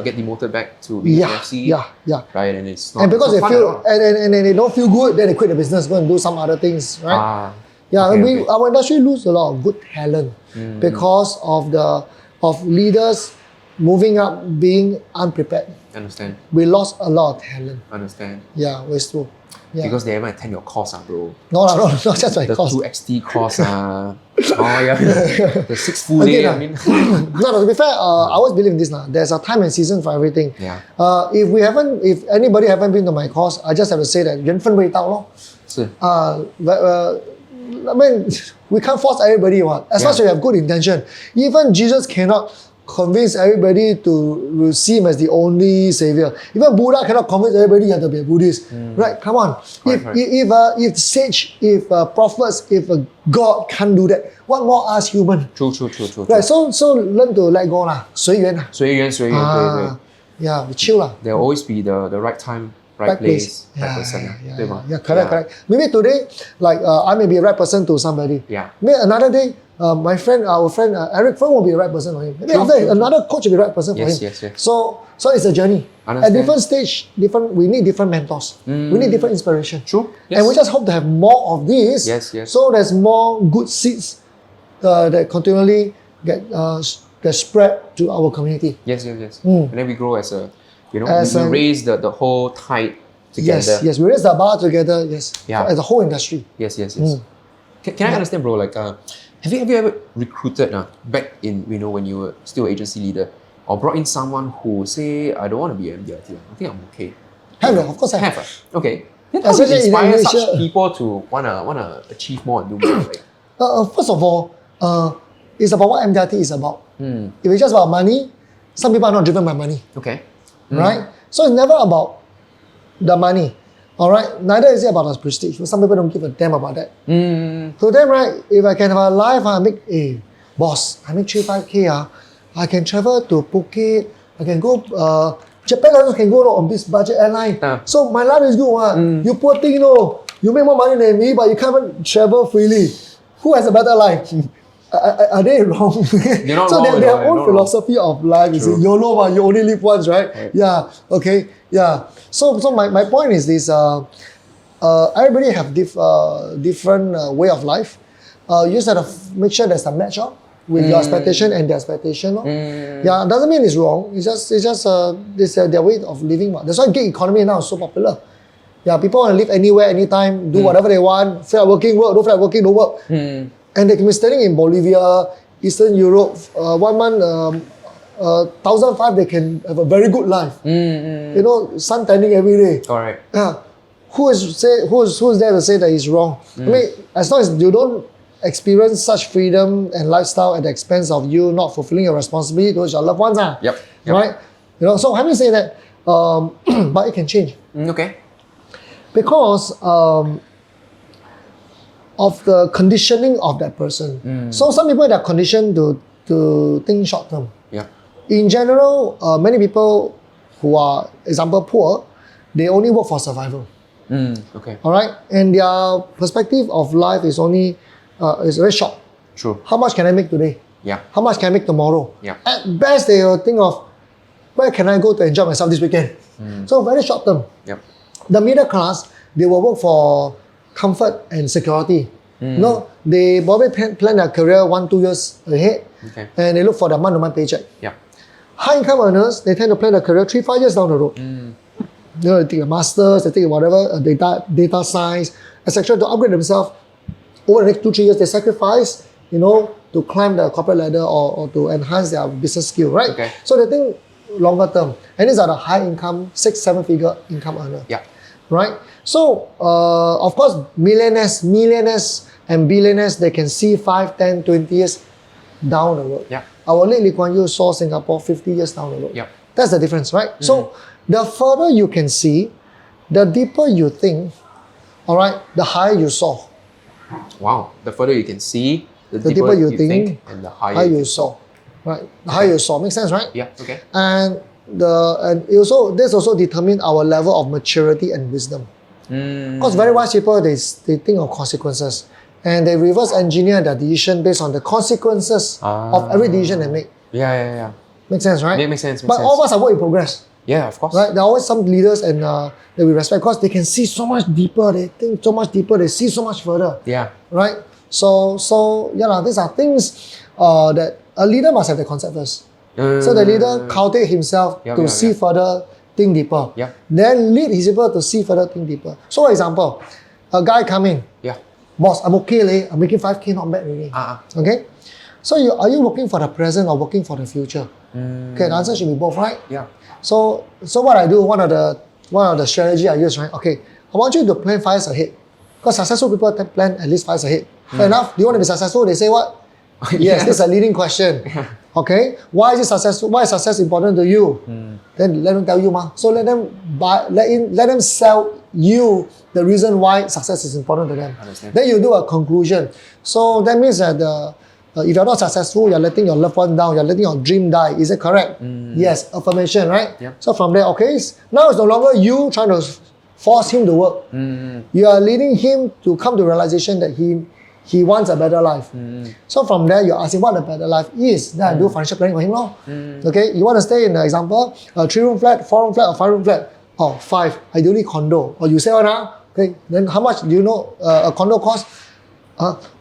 get demoted back to EFC. Yeah. Right, and it's not. And because they feel and they don't feel good, then they quit the business, go and do some other things, right? Our industry lose a lot of good talent because of leaders moving up being unprepared. Understand. We lost a lot of talent. Understand. Yeah, wasteful. Yeah. Because they haven't attend your course, bro. No, not just my course. The 2XT course, the 6 full day. I mean. No, to be fair, I always believe in this now. There's a time and season for everything. Yeah. If anybody haven't been to my course, I just have to say that 缘分未到咯. I mean, we can't force everybody. As long as you have good intention. Even Jesus cannot convince everybody to see him as the only savior. Even Buddha cannot convince everybody you have to be a Buddhist, right? Come on. If sage, if prophets, if a God can't do that, what more us human? True. Right. So learn to let go lah. 随缘啦。随缘，对。Yeah, we chill lah. There'll always be the right time, right place, right person,对吗？ Yeah, correct. Maybe today, like I may be a right person to somebody. Yeah. Maybe another day, our friend Eric Feng will be a right person for him. Maybe another coach will be the right person for him. Yes. So it's a journey. Understand. At different stage, we need different mentors. We need different inspiration. True. Yes. And we just hope to have more of this. Yes. So there's more good seeds that continually get spread to our community. Yes. And then we grow as a, we raise the whole tide together. Yes. We raise the bar together. Yes. Yeah. As a whole industry. Yes. Can I understand, bro? Like, have you ever recruited back in when you were still agency leader, or brought in someone who say, I don't want to be an MDRT. I think I'm okay. Of course I have. Okay. Then how do you inspire such people to wanna achieve more and do more? Right? First of all, it's about what MDRT is about. If it's just about money, some people are not driven by money. Okay. Right? So it's never about the money. Alright? Neither is it about the prestige. Some people don't give a damn about that. To them, right, if I can have a life, I make boss, I make 3-5K, I can travel to Phuket, I can go Japan, I can go on this budget airline. So my life is good. You poor thing, you make more money than me, but you can't even travel freely. Who has a better life? Are they wrong? They're not so wrong, their own philosophy of life is YOLO, you only live once, right? Yeah, okay, yeah. So my point is this, everybody have different way of life. You just have to make sure there's a match with your expectation and their expectation. Yeah, doesn't mean it's wrong. It's just their way of living. That's why gig economy now is so popular. Yeah, people want to live anywhere, anytime, do whatever they want. Feel like working, work. Don't feel like working, don't work. And they can be staying in Bolivia, Eastern Europe, 1 month, 1,500, they can have a very good life. Sun tanning every day. Correct. Yeah. Who's there to say that it's wrong? I mean, as long as you don't experience such freedom and lifestyle at the expense of you not fulfilling your responsibility towards your loved ones. Yep. Right? So having said that, but it can change. Okay. Because of the conditioning of that person. So some people are conditioned to think short term. Yeah. In general, many people who are, example, poor, they only work for survival. Okay. All right, and their perspective of life is only is very short. True. How much can I make today? Yeah. How much can I make tomorrow? Yeah. At best, they will think of where can I go to enjoy myself this weekend. So very short term. Yep. The middle class, they will work for comfort and security. They probably plan their career 1-2 years ahead, and they look for their month-to-month paycheck. Yeah. High income earners, they tend to plan their career 3-5 years down the road. They take a master's, they take whatever data science, etc. to upgrade themselves. Over the next 2-3 years, they sacrifice, to climb the corporate ladder or to enhance their business skill, right? Okay. So they think longer term, and these are the high income, 6-7 figure income earner. Yeah. Right? So, of course, millionaires and billionaires, they can see 5, 10, 20 years down the road. Yeah. Our late Lee Kuan Yew saw Singapore 50 years down the road. Yeah. That's the difference, right? So, the further you can see, the deeper you think, all right, the higher you saw. Wow. The further you can see, the deeper you think, and the higher you saw. Right? The higher you saw. Makes sense, right? Yeah. Okay. And this also determine our level of maturity and wisdom. Because very wise people, they think of consequences, and they reverse engineer their decision based on the consequences of every decision they make. Yeah. Makes sense, right? Yeah, makes sense. But all of us are work in progress. Yeah, of course. Right? There are always some leaders and that we respect because they can see so much deeper, they think so much deeper, they see so much further. Yeah. Right? So these are things that a leader must have the concept first. So the leader cultivate himself to see further, think deeper. Yeah. Then lead his people to see further, think deeper. So for example, a guy come in. Yeah. Boss, I'm okay, I'm making 5K, not bad really. Okay? So are you working for the present or working for the future? Okay, the answer should be both, right? Yeah. So what I do, one of the strategy I use, right? Okay, I want you to plan 5 years ahead. Because successful people plan at least 5 years ahead. Fair enough? Do you want to be successful? They say what? Yes, this is a leading question. Okay, why is it successful? Why is success important to you? Then let them tell you, So let them sell you the reason why success is important to them. Understand. Then you do a conclusion. So that means that if you're not successful, you're letting your loved one down. You're letting your dream die. Is it correct? Yes, affirmation, right? Yep. So from there, okay, now it's no longer you trying to force him to work. You are leading him to come to realization that he wants a better life. So from there, you ask him what a better life is. Then I do financial planning for him. Okay, you want to stay in the example, a 3-room flat, 4-room flat, or 5-room flat? Oh, 5, ideally condo. Or you say, okay, then how much do you know a condo costs?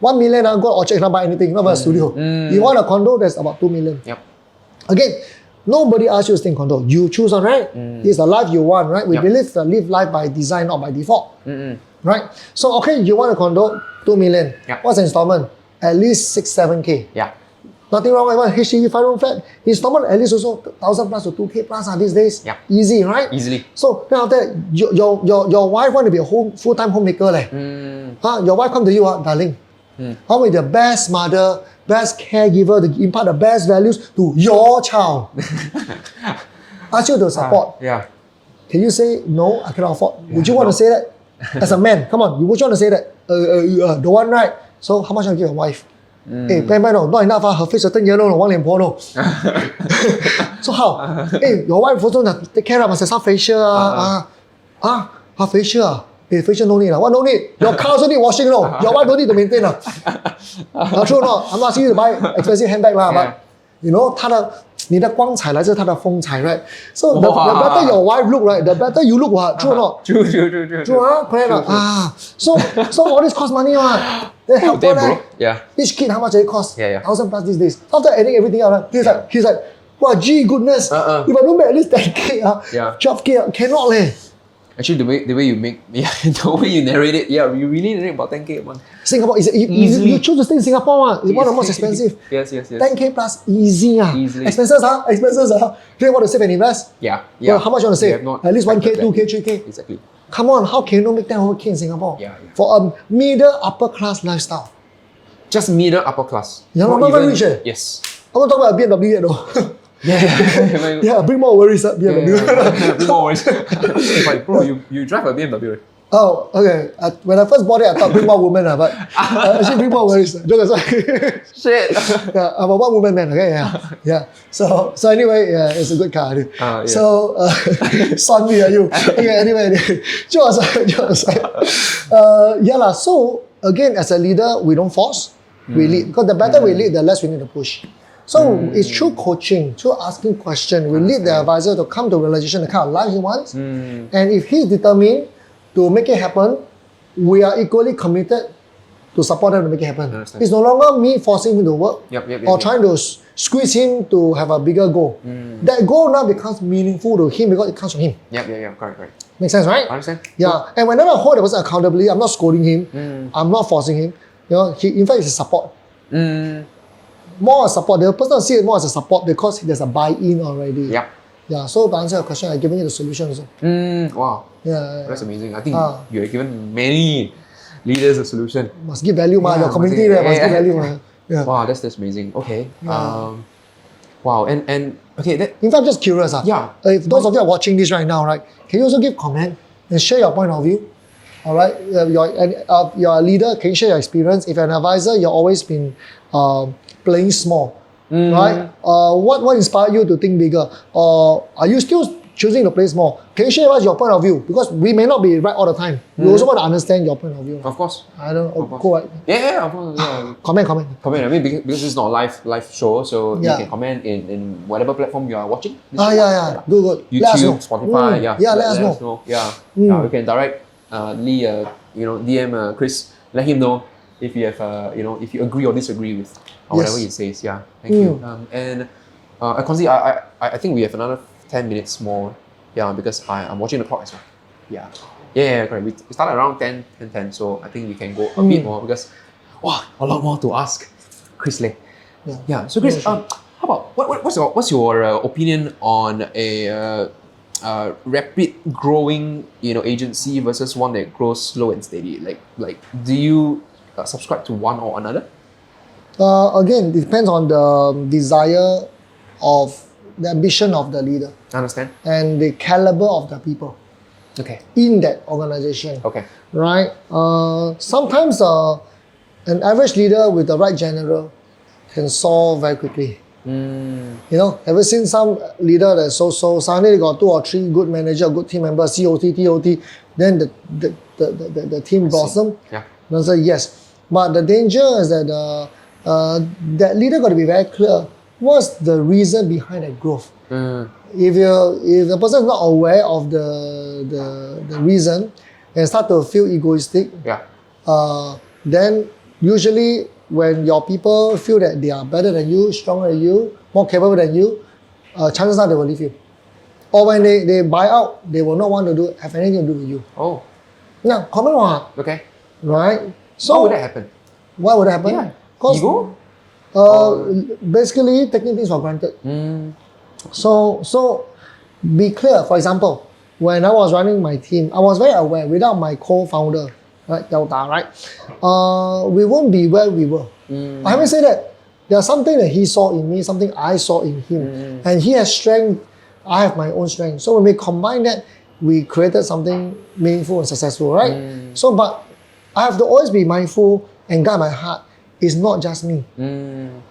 1 million, go Orchard, cannot buy anything, not buy a studio. You want a condo, that's about 2 million. Yep. Again, nobody asks you to stay in condo. You choose one, right? It's the life you want, right? We believe to live life by design, not by default. Right? So, okay, you want a condo, 2 million. Yep. What's the installment? At least 6-7K. Yeah. Nothing wrong with one HDB 5-room flat. Installment at least also 1,000 plus to 2K plus these days. Yeah. Easy, right? Easily. So now that your wife want to be a full-time homemaker, your wife come to you, darling. I want to be the best mother, best caregiver, to impart the best values to your child. Ask you to support. Yeah. Can you say no? I cannot afford. Would you want to say that as a man? Come on, you would you want to say that? The one, right? So how much I give your wife? Hey, plan no, not enough. Her face certain yellow, no, 1脸婆 no. So how? Hey, your wife also take care of must have some facial. Her facial. Hey, facial no need. What no need? Your car also need washing, no. Your wife don't need to maintain. True or not? I'm not asking you to buy expensive handbag, but you know, 你的光彩来自她的风采 right? So the better your wife look, right? The better you look, true or not? True. True, correct. So all this cost money, They help her, bro. Yeah. Each kid, how much it cost? Yeah. 1,000 plus these days. After adding everything out, he's like, wow, gee, goodness. If I don't make at least 10K, 12K, cannot leh. Actually, the way you make, the way you narrate it, you really narrate about 10K a month. Singapore is you choose to stay in Singapore, it's one of the most expensive. Yes. 10K plus easy, Easily. Expenses, Do you want to save and invest? Yeah. Well, how much you want to save? At least 1K, 2K, 3K. Exactly. Come on, how can you not make 10 over K in Singapore? Yeah. For a middle upper class lifestyle. Just middle upper class. Yeah, not even rich. Yes. I'm not talking about BMW yet though. Yeah. Bring more worries up, BMW. Bring more worries. But bro, you drive a BMW, right? Oh, okay. When I first bought it, I thought bring more women, but actually bring more worries. Joke aside. Shit. Yeah, I'm a one woman man. Okay, yeah. So anyway, it's a good car. Yeah. So, son me are you? Okay, anyway, joke aside. So again, as a leader, we don't force. We lead, because the better we lead, the less we need to push. So it's through coaching, through asking questions, we lead the advisor to come to realization the kind of life he wants. And if he's determined to make it happen, we are equally committed to support him to make it happen. It's no longer me forcing him to work or trying to squeeze him to have a bigger goal. That goal now becomes meaningful to him because it comes from him. Correct. Makes sense, right? Understand? Yeah. And whenever I hold the person accountability, I'm not scolding him. I'm not forcing him. You know, in fact, it's a support. More a support. The person will see it more as a support because there's a buy-in already. Yeah. So to answer your question, I've given you the solution also. Wow. Yeah. That's amazing. I think you have given many leaders a solution. Must give value, your community must give value. Yeah. Wow, that's amazing. Okay. Wow. And okay. In fact, I'm just curious. If those of you are watching this right now, right, can you also give comment and share your point of view? All right. You're a leader. Can you share your experience? If you're an advisor, you've always been playing small, right? What inspired you to think bigger? Or are you still choosing to play small? Can you share with us your point of view? Because we may not be right all the time. We also want to understand your point of view. Of course. I don't know. Cool, right? Yeah, of course. Yeah. Comment. I mean, because it's not a live show, so you can comment in whatever platform you are watching. Yeah. Good. YouTube, Spotify. Let us know. You can direct Lee, DM Chris. Let him know if you have, if you agree or disagree with whatever he says. Yeah, thank you. And I think we have another 10 minutes more. Yeah, because I'm watching the clock as well. Yeah, correct. We started around 10, so I think we can go a bit more because, a lot more to ask Chris Leh. Yeah. So Chris, how about what's your opinion on a rapid growing agency versus one that grows slow and steady? Like do you subscribe to one or another? Again, it depends on the desire of the ambition of the leader I understand. and the caliber of the people Okay. in that organization. Okay. Right? Sometimes an average leader with the right general can solve very quickly. You know, ever seen some leader that's so suddenly they got 2 or 3 good manager, good team members, COT, TOT, then the team blossom? Yeah. And I say yes. But the danger is that that leader got to be very clear. What's the reason behind that growth? If the person is not aware of the reason and start to feel egoistic, Yeah. then usually when your people feel that they are better than you, stronger than you, more capable than you, chances are they will leave you. Or when they buy out, they will not want to have anything to do with you. Oh. Yeah, common one, Okay. right? So How would that happen? why would that happen? Yeah. 'Cause, Ego? basically taking things for granted. So be clear. For example, when I was running my team, I was very aware. Without my co-founder, right, Delta, right, we won't be where we were. I haven't said that. There's something that he saw in me, something I saw in him, and he has strength. I have my own strength. So when we combine that, we created something meaningful and successful, right? So, but I have to always be mindful and guide my heart. It's not just me.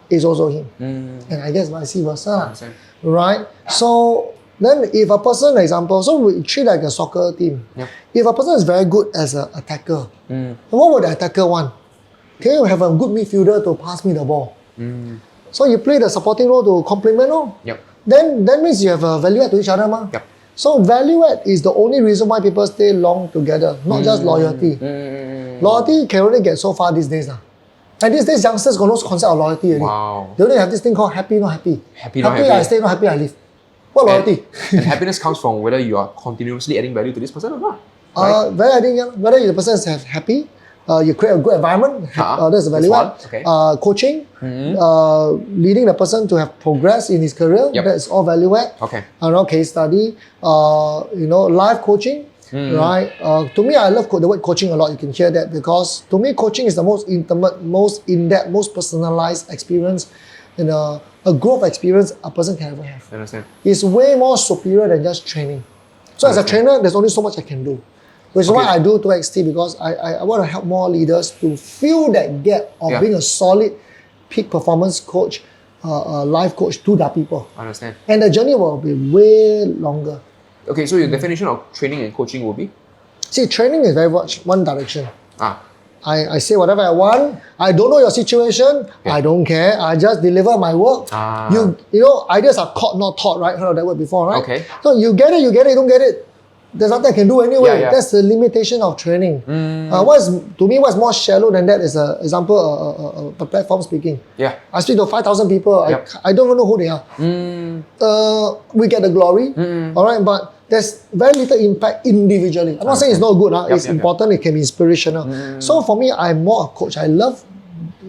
It's also him. And I guess vice versa. Right? So then if a person, example, so we treat like a soccer team. Yep. If a person is very good as an attacker, what would the attacker want? Can you have a good midfielder to pass me the ball? So you play the supporting role to complement, no? Yep. Then that means you have a value add to each other, ma. Yep. So value add is the only reason why people stay long together, not just loyalty. Loyalty can only get so far these days. And these days, youngsters got no concept of loyalty already. Wow. They only have this thing called happy, not happy. Happy, not happy, happy. I stay, not happy, I leave. What loyalty? And happiness comes from whether you are continuously adding value to this person or not. Right? Whether the person is happy, you create a good environment, that's the value one. add. Okay. Coaching, leading the person to have progress in his career, Yep. that's all value add. Okay. Case study, life coaching. Right? To me, I love the word coaching a lot. You can hear that because to me, coaching is the most intimate, most in-depth, most personalized experience and a growth experience a person can ever have. I understand. It's way more superior than just training. So as a trainer, there's only so much I can do. Which is why I do 2XT because I want to help more leaders to fill that gap of being a solid peak performance coach, life coach to their people. I understand. And the journey will be way longer. Okay, so your definition of training and coaching will be? See, training is very much one direction. Ah. I say whatever I want. I don't know your situation. Yeah. I don't care. I just deliver my work. You know, ideas are caught, not taught, right? Heard of that word before, right? Okay. So you get it, you don't get it. There's nothing I can do anyway. Yeah. That's the limitation of training. To me, what's more shallow than that is a example, a platform speaking. Yeah. I speak to 5,000 people. Yep. I don't even know who they are. We get the glory, all right, but there's very little impact individually. I'm not saying it's not good. It's important. It can be inspirational. So for me, I'm more a coach. I love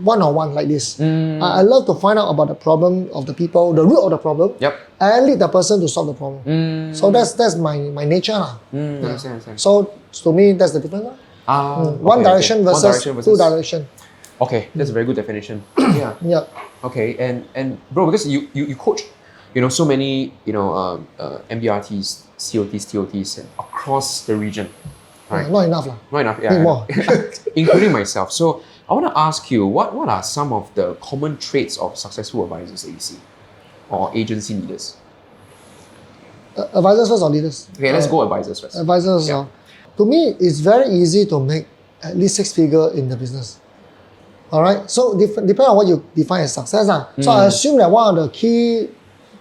one-on-one like this. I love to find out about the problem of the people, the root of the problem, and lead the person to solve the problem. So that's my nature. Understand. So to me, that's the difference. One direction versus two direction. Okay, that's a very good definition. Yeah. Yeah. Okay, and bro, because you coach, so many MDRTs, COTs, TOTs across the region. Right? Not enough. Not enough. Need more. Including myself. So I want to ask you, what are some of the common traits of successful advisors that you see, or agency leaders? Advisors first or leaders? Okay, let's go advisors first. Advisors. To me, it's very easy to make at least 6-figure in the business. All right. So depending on what you define as success. So I assume that one of the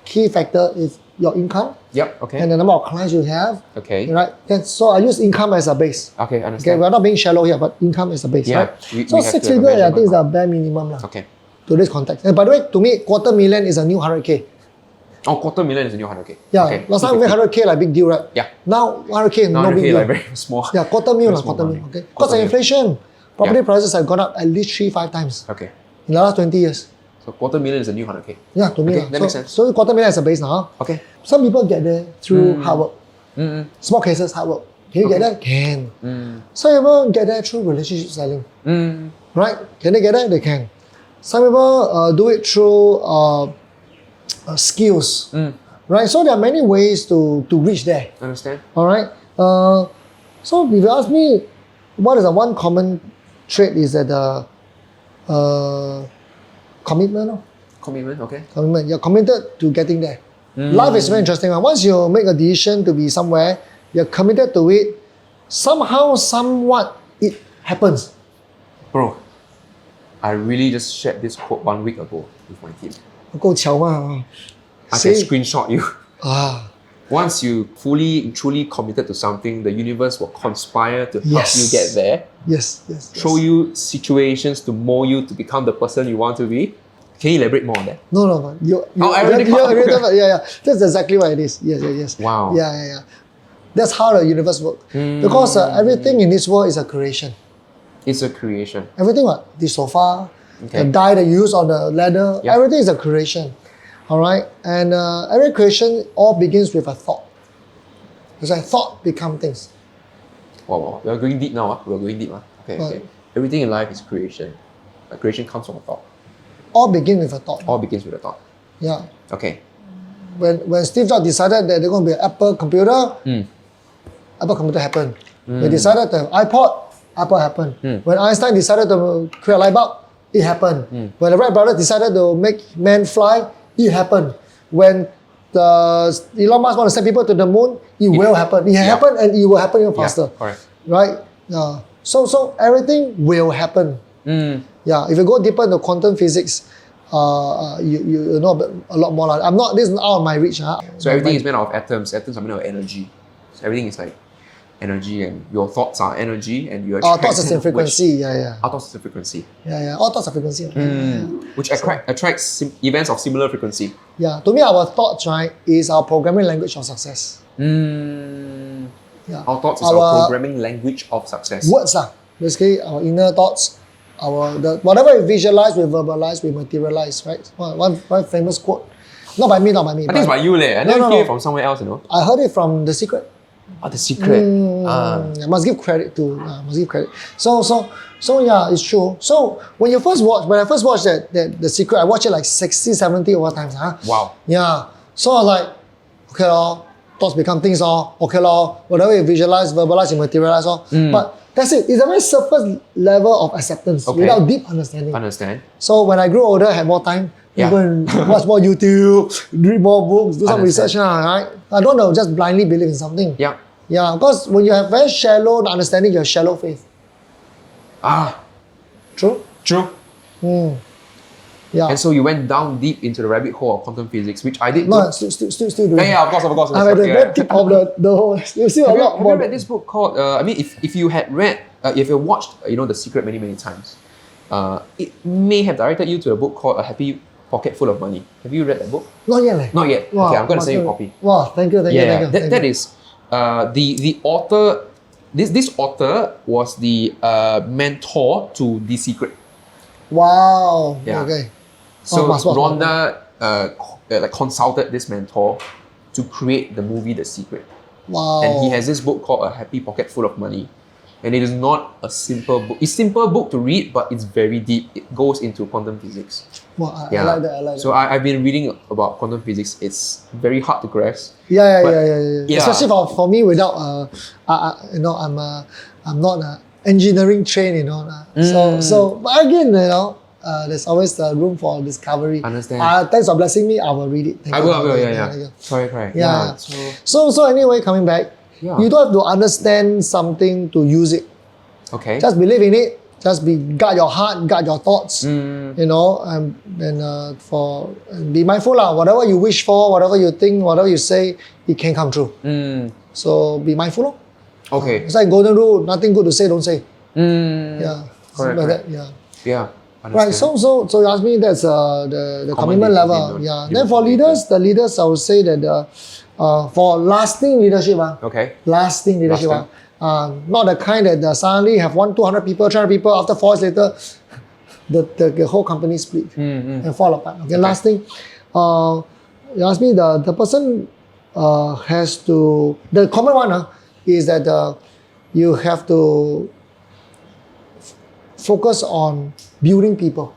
key factor is your income. Yep. Okay. And the number of clients you have. Okay. Right. So I use income as a base. Okay, understand. Okay, we're not being shallow here, but income is a base, right? So we have 6-figure, I think, is the bare minimum. Okay. To this context. And by the way, to me, 250,000 is a new 100K. Oh, 250,000 is a new 100K. Yeah. Okay. Last time we made 100K like big deal, right? Yeah. Now 100K no big deal. Like very small. Yeah, 250,000. Okay. Because of inflation, property prices have gone up at least 3-5 times. Okay. In the last 20 years. So 250,000 is a new 100K. Yeah, to me. Okay, that makes sense. So 250,000 is a base now. Okay. Some people get there through hard work. Small cases, hard work. Can you get there? Can. Some people get there through relationship selling. Right? Can they get there? They can. Some people do it through skills, right? So there are many ways to reach there. Understand? All right. So if you ask me, what is the one common trait is that commitment. No? Commitment, okay. Commitment. You're committed to getting there. Life is very interesting. Once you make a decision to be somewhere, you're committed to it. Somehow, somewhat, it happens. Bro, I really just shared this quote 1 week ago with my team. 夠巧嘛? I can See? screenshot you. Ah, Once you fully, truly committed to something, the universe will conspire to help Yes. you get there, yes, yes. throw you situations to mold you to become the person you want to be. Can you elaborate more on that? No, but I already got it. yeah. That's exactly what it is. Yes. Wow. Yeah. That's how the universe works. Because everything in this world is a creation. It's a creation. Everything, what? The sofa, Okay. the die that you use on the ladder, Yeah. everything is a creation. All right? And every creation all begins with a thought. It's like thought become things. Wow. We are going deep now. We are going deep. Okay. Right. Everything in life is creation. Creation comes from a thought. All begin with a thought. All begins with a thought. Yeah. Okay. When Steve Jobs decided that they're going to be an Apple computer, Apple computer happened. When they decided to have iPod, Apple happened. When Einstein decided to create a light bulb, it happened. When the Wright brothers decided to make man fly, it happened. When Elon Musk want to send people to the moon, it will happen. It happened and it will happen even faster. Correct. Right? So everything will happen. Yeah, if you go deeper into quantum physics, you know a lot more. This is out of my reach. So everything is made out of atoms. Atoms are made of energy. So everything is like energy, and your thoughts are energy, and you Our attract thoughts are in frequency. Our thoughts are frequency. Yeah. All thoughts are frequency. Which attracts events of similar frequency. Yeah. To me, our thoughts, right, is our programming language of success. Yeah. Our thoughts is our programming language of success. Words lah. Basically, our inner thoughts, whatever we visualize, we verbalize, we materialize, right? One famous quote. Not by me. I think it's by you, I never hear it from somewhere else, I heard it from The Secret. The Secret. I must give credit to. So yeah, it's true. So when I first watched that The Secret, I watched it like 60, 70 over times. Wow. Yeah. So I was like, okay, thoughts become things. Okay, whatever you visualize, verbalize, you materialize. But that's it. It's a very surface level of acceptance without deep understanding. Understand. So when I grew older, I had more time. Yeah. Go and watch more YouTube, read more books, do some research, right? I don't know, just blindly believe in something. Yeah. Yeah, because when you have very shallow understanding, you have shallow faith. True? True. Yeah. And so you went down deep into the rabbit hole of quantum physics, which I did. No, still doing. Yeah, of course. I'm at the very tip of the whole. You see a lot Have more. you read this book called? If you had read, if you watched, The Secret many times, it may have directed you to a book called A Happy Pocket Full of Money. Have you read that book? Not yet. Not yet. Wow, Okay, I'm going to send you a copy. Wow, thank you. That is the author. This author was the mentor to The Secret. Wow. Yeah. Okay. So must. Rhonda consulted this mentor to create the movie The Secret. Wow. And he has this book called A Happy Pocket Full of Money. And it is not a simple book. It's a simple book to read, but it's very deep. It goes into quantum physics. Well, I like that. So I've been reading about quantum physics. It's very hard to grasp. Yeah. Yeah. Especially for me, without I'm not engineering trained. So but again, there's always room for discovery. Understand. Thanks for blessing me. I will read it. I will. Yeah. Correct. Yeah. So anyway, coming back, you don't have to understand something to use it. Okay. Just believe in it. Just guard your heart, guard your thoughts. Be mindful lah. Whatever you wish for, whatever you think, whatever you say, it can come true. So be mindful. Okay. It's like golden rule. Nothing good to say, don't say. Yeah. Correct. Like that. Yeah. Yeah. Right. So you ask me, that's the commitment level. Yeah. Then for leaders, I would say that for lasting leadership, lasting leadership. Not the kind that suddenly have 200 people, 300 people, after 4 years later, the whole company split and fall apart. Okay, last thing, you ask me, the person has to, the common one is that you have to focus on building people.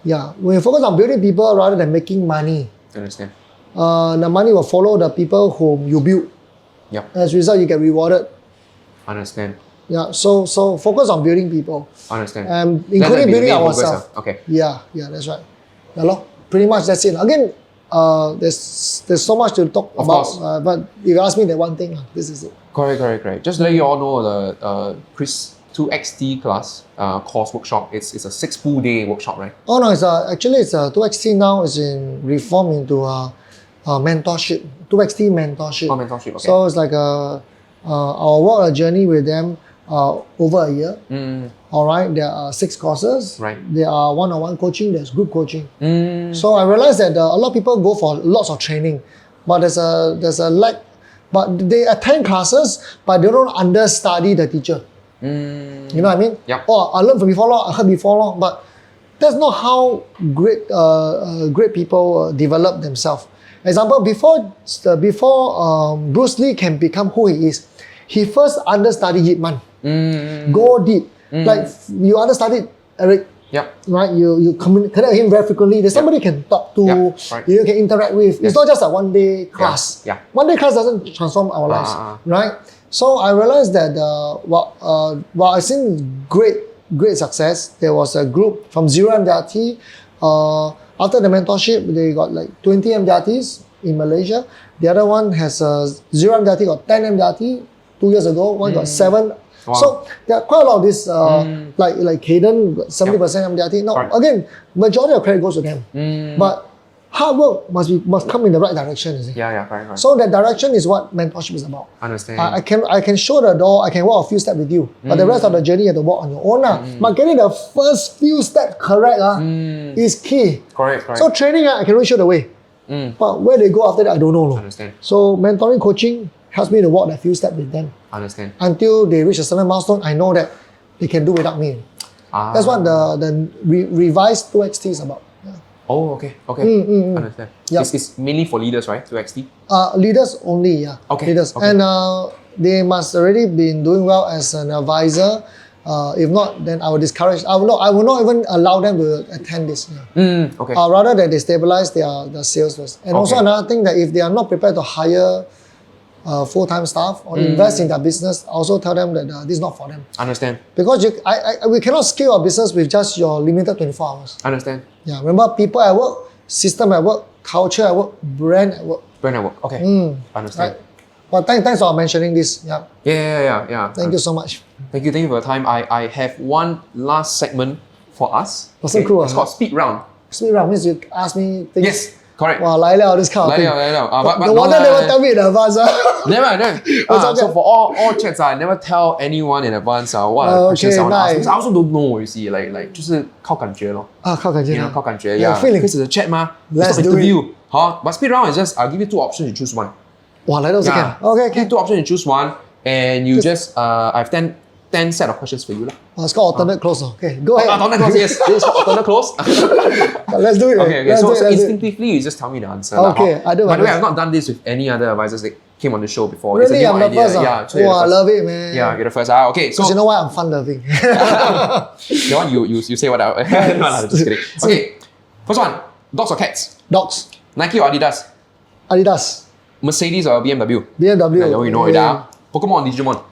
Yeah, when you focus on building people rather than making money, Understand. the money will follow the people whom you build. Yep. As a result, you get rewarded. Understand. Yeah, so focus on building people, Understand. including building main focus, ourselves. Okay. Yeah, that's right. Yeah, lor. Pretty much that's it. Again, there's so much to talk Of about. course. But if you ask me that one thing, this is it. Correct. Just to let you all know, the Chris 2XT class course workshop, it's a 6 full day workshop, right? Oh no, it's actually it's 2XT now is in reform into mentorship. 2XT mentorship. Oh, mentorship, okay. So it's like I'll walk a journey with them over a year. All right, there are 6 courses. Right. There are one-on-one coaching. There's group coaching. So I realized that a lot of people go for lots of training, but there's a lack. But they attend classes, but they don't understudy the teacher. You know what I mean? Yep. Oh, I learned from before long, I heard before long, but that's not how great people develop themselves. Example, before Bruce Lee can become who he is, he first understudied Yip Man. Go deep. Like you understudied Eric. Yep. Right? You connect with him very frequently. There's somebody you can talk to, Right. you can interact with. It's not just a one-day class. Yeah. One-day class doesn't transform our lives, right? So I realized that while I've seen great success, there was a group from Zero MDRT. After the mentorship, they got like 20 MDRTs in Malaysia. The other one has Zero MDRT got 10 MDRT 2 years ago. One got 7. Wow. So there are quite a lot of this, like Caden, 70% MDRT. No, again, majority of credit goes to them. But hard work must come in the right direction, you see. Yeah, right. So that direction is what mentorship is about. Understand. I can show the door, I can walk a few steps with you, but the rest of the journey you have to walk on your own. But getting the first few steps correct is key. Correct. So training, I can only show the way. But where they go after that, I don't know. Understand. So mentoring coaching helps me to walk that few steps with them. Understand. Until they reach a certain milestone, I know that they can do without me. That's what the revised 2XT is about. Yeah. Oh, okay. Understand. Yep. It's mainly for leaders, right? 2XT? Leaders only, yeah. Okay. Leaders. Okay. And they must already been doing well as an advisor. If not, then I will discourage. I will not even allow them to attend this. Yeah. Okay. Rather that they stabilize their sales first. And also another thing that if they are not prepared to hire full-time staff or invest in their business, I also tell them that this is not for them. Understand. Because we cannot scale our business with just your limited 24 hours. Understand. Yeah, remember people at work, system at work, culture at work, brand at work. Brand network. Okay. Understand. Right. Well, thanks for mentioning this. Yeah. Yeah. Thank you so much. Thank you for your time. I have one last segment for us. So cool. It's called Speed Round. Speed round means you ask me things. Yes, correct. Wow, like this kind of thing. But No wonder they will tell me in advance. Never. So for all chats, I never tell anyone in advance what are the questions I want to ask. Because I also don't know, you see, like 就是靠感觉咯。靠感觉。You know, 靠感觉, Yeah, yeah. feeling. Because it's a chat ma. Let's it's not do it. interview. But speed round is just, I'll give you 2 options, you choose one. Wow, like that also can. Okay. 2 options, you choose one. And you just, I have 10 set of questions for you lah. It's called alternate close. Okay, go ahead. Alternate close, yes. This is called alternate close. Let's do it. Okay. So instinctively, you just tell me the answer. Okay, I do. By the way, I've not done this with any other advisors that came on the show before. Really, it's a I'm new the idea. first. Yeah, so I love it, man. Yeah, you're the first. Okay, so Because you know why I'm fun loving. the one you say what I no, just kidding. Okay, first one, dogs or cats? Dogs. Nike or Adidas? Adidas. Mercedes or BMW? BMW. Yeah, you know it. Pokemon or Digimon?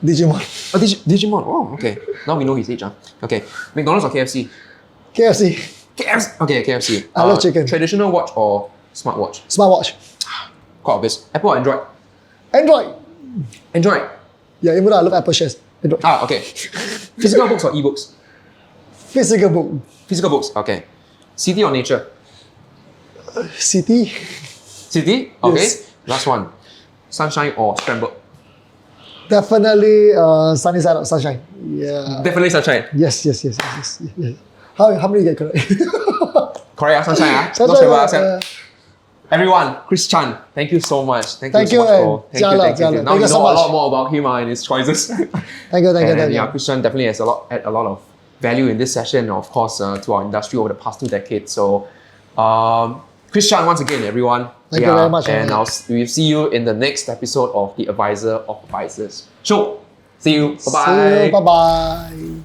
Digimon. Oh, Digimon. Oh, okay. Now we know his age. Okay, McDonald's or KFC? KFC. KFC. Okay, KFC. I love chicken. Traditional watch or smartwatch? Smartwatch. Quite obvious. Apple or Android? Android. Android. Yeah, even though I love Apple shares. Android. Okay. Physical books or ebooks? Physical book. Physical books. Okay. City or nature? City. City. Okay. Yes. Last one. Sunshine or scrambled? Definitely sunny side of sunshine. Yeah. Definitely sunshine. Yes. How many get correct? Correct. Sunshine. Sunshine, No scrambled. Everyone, Chris Chan, thank you so much. Thank you you, so much. Thank Jiale. you. Now Thank you you so know a much. lot more about him and his choices. Thank you. Yeah, Chris Chan definitely has add a lot of value in this session, of course, to our industry over the past 2 decades. So, Chris Chan, once again, everyone. Thank you very much. And we'll see you in the next episode of The Advisor of Advisors. So, see you. Bye-bye. See you. Bye-bye.